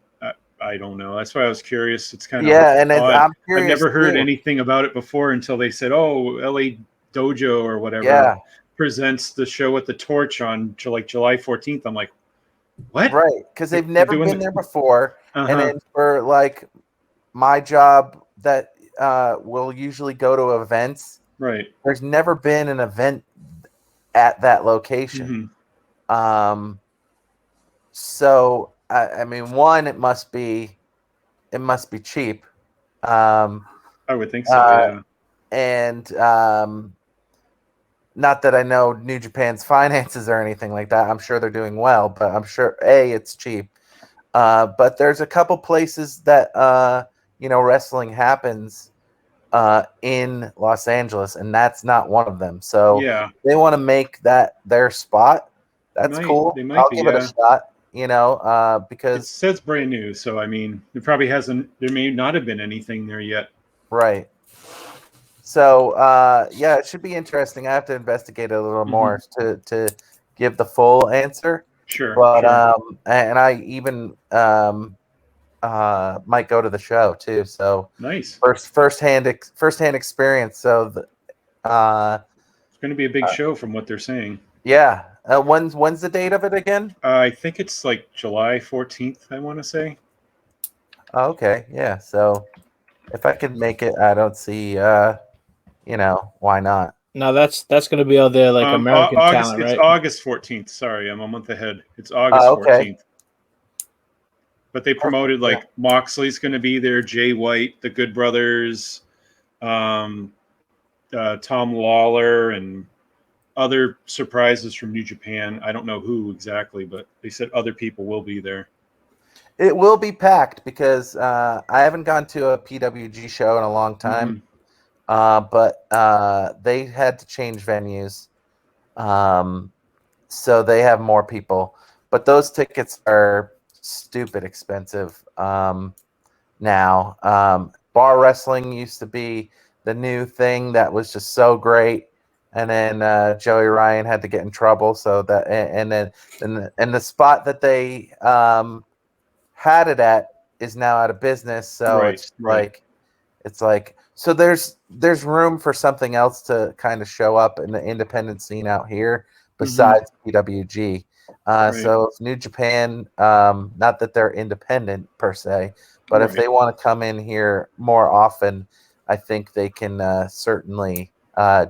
I don't know. That's why I was curious. It's kind of and odd. I'm I've curious never heard too. anything about it before until they said, "Oh, LA Dojo or whatever Yeah. presents the show at the Torch on July 14th." I'm like, "What?" Right, because they've They're never doing been there before, and Uh-huh. then for like my job that will usually go to events. Right. There's never been an event at that location. Mhm. So I mean, one, it must be cheap. Um, I would think so. Yeah. and not that I know New Japan's finances or anything like that. I'm sure they're doing well, but I'm sure it's cheap. But there's a couple places that wrestling happens in Los Angeles, and that's not one of them. So Yeah. they want to make that their spot. That's cool. They might I'll be, give it a shot. It Because says brand new, so I mean, it probably hasn't. There may not have been anything there yet. right. So yeah, it should be interesting. I have to investigate it a little more to give the full answer. Sure. But Sure. and I even might go to the show too. So Nice. first hand experience. So It's going to be a big show from what they're saying. yeah. When's the date of it again? I think it's like July 14th. I want to say. Oh, okay. Yeah. So if I could make it, I don't see why not. Now that's going to be out there like American August. talent, It's right? August 14th. Sorry, I'm a month ahead. It's August Okay. 14th. But they promoted like Moxley's going to be there, Jay White, the Good Brothers, Tom Lawler, and other surprises from New Japan. I don't know who exactly, but they said other people will be there. It will be packed because I haven't gone to a PWG show in a long time. But they had to change venues. So they have more people. But those tickets are stupid expensive now. Bar wrestling used to be the new thing that was just so great. And then Joey Ryan had to get in trouble. So that and the spot that they had it at is now out of business. So it's like so there's room for something else to kind of show up in the independent scene out here besides PWG. So it's New Japan, not that they're independent per se, but if they want to come in here more often, I think they can certainly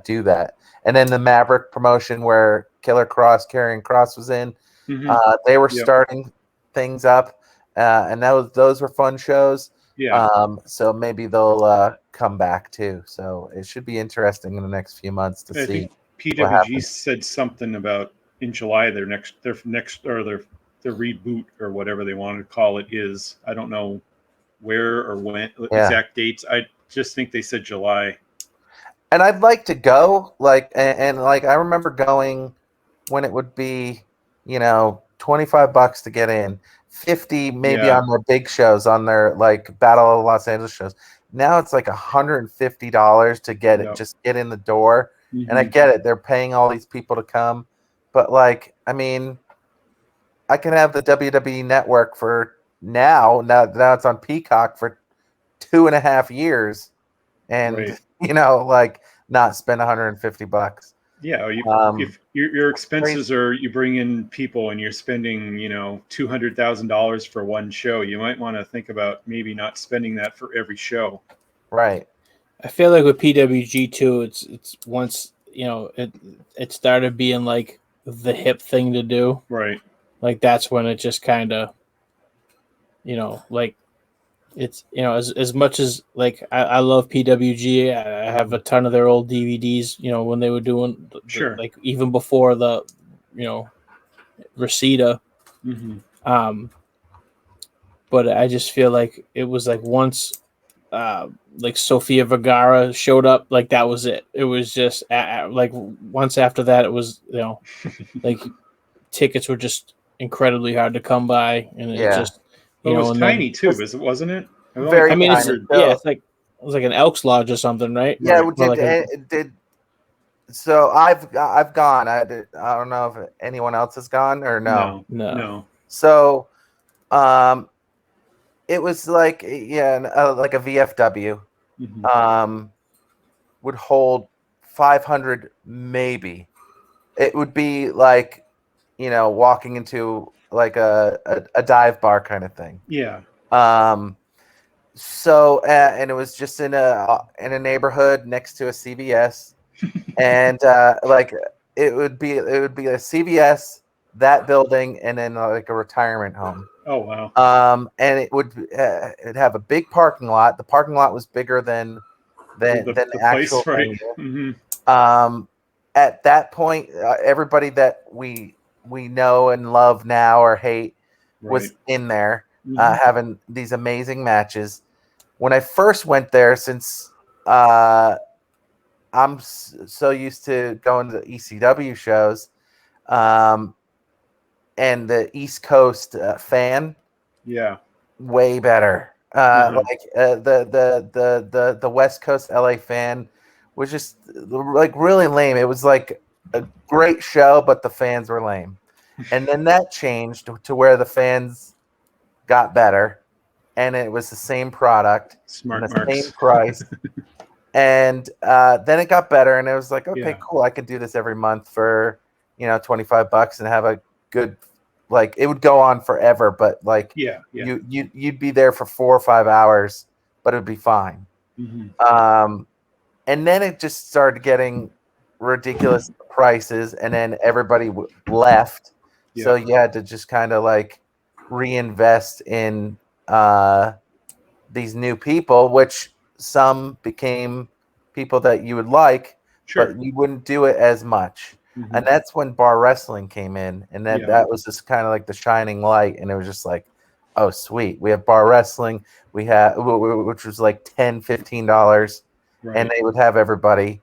do that. And then the Maverick promotion where Karrion Cross was in, they were starting things up, and those were fun shows. Yeah. So maybe they'll come back too. So it should be interesting in the next few months to see. Think PWG said something about in July their reboot or whatever they want to call it is. I don't know where or when exact dates. I just think they said July. And I'd like to go, and I remember going when it would be, $25 to get in. 50 maybe on their big shows, on their like Battle of Los Angeles shows. Now it's like $150 to get it, just get in the door. And I get it, they're paying all these people to come, but I mean, I can have the WWE Network for now it's on Peacock for 2.5 years, and not spend $150. Yeah, if your expenses are you bring in people and you're spending $200,000 for one show, you might want to think about maybe not spending that for every show. Right. I feel like with PWG too, it's once it started being like the hip thing to do. Right. Like that's when it just kind of like it's as much as like I love PWG, I have a ton of their old DVDs, when they were doing like even before the Reseda. But I just feel like it was like once like Sofia Vergara showed up, like that was it. It was just like once after that, it was like tickets were just incredibly hard to come by, and it Yeah. just But it was and tiny then too, wasn't it? It was Very I mean it's tiny. yeah, it was like an Elks Lodge or something, right? Yeah, Right. we Or did. like a, It did. So I've gone. I don't know if anyone else has gone or no. No. So, it was like like a VFW. Mhm. Would hold 500 maybe. It would be like walking into like a dive bar kind of thing. Yeah. So and it was just in a neighborhood next to a CVS, and like it would be a CVS, that building, and then like a retirement home. Oh wow. And it'd have a big parking lot. The parking lot was bigger than the actual place, right? venue. Mm-hmm. At that point, everybody that we know and love now or hate was Right. in there, Mhm. having these amazing matches. When I first went there, since I'm so used to going to ECW shows, and the East Coast fan, Yeah. way better. Uh-huh. Like the West Coast LA fan was just like really lame. It was like a great show, but the fans were lame. And then that changed to where the fans got better, and it was the same product Smart and the marks. same price. And then it got better, and it was like, okay, Yeah. cool. I could do this every month for $25 and have a good, like, it would go on forever, but like Yeah. Yeah. you'd be there for 4 or 5 hours, but it'd be fine. Mm-hmm. And then it just started getting ridiculous prices, and then everybody left, so Yeah. you had to just kind of like reinvest in these new people, which some became people that you would like, Sure. but you wouldn't do it as much. Mhm. And that's when bar wrestling came in, and Yeah. that was just kind of like the shining light, and it was just like, oh sweet, we have bar wrestling, we have, which was like $10-15, Right. and they would have everybody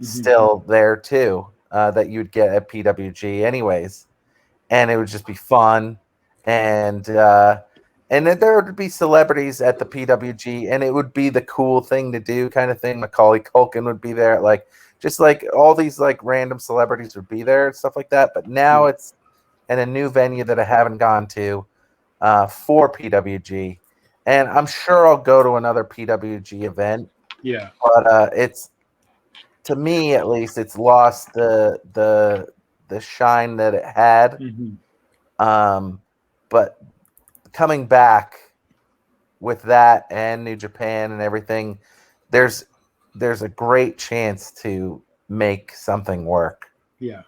Mhm. still there too, that you'd get at PWG anyways, and it would just be fun. And then there would be celebrities at the PWG, and it would be the cool thing to do, kind of thing. Macaulay Culkin would be there, like just like all these like random celebrities would be there and stuff like that. But now Yeah. it's in a new venue that I haven't gone to for PWG, and I'm sure I'll go to another PWG event. Yeah. But it's, to me at least, it's lost the shine that it had. Mhm. But coming back with that and New Japan and everything, there's a great chance to make something work. Yeah.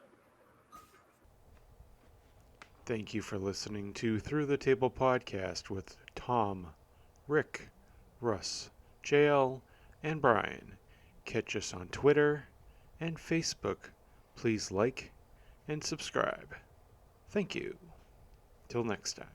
Thank you for listening to Through the Table podcast with Tom, Rick, Russ, JL, and Brian. Catch us on Twitter and Facebook. Please like and subscribe. Thank you. Till next time.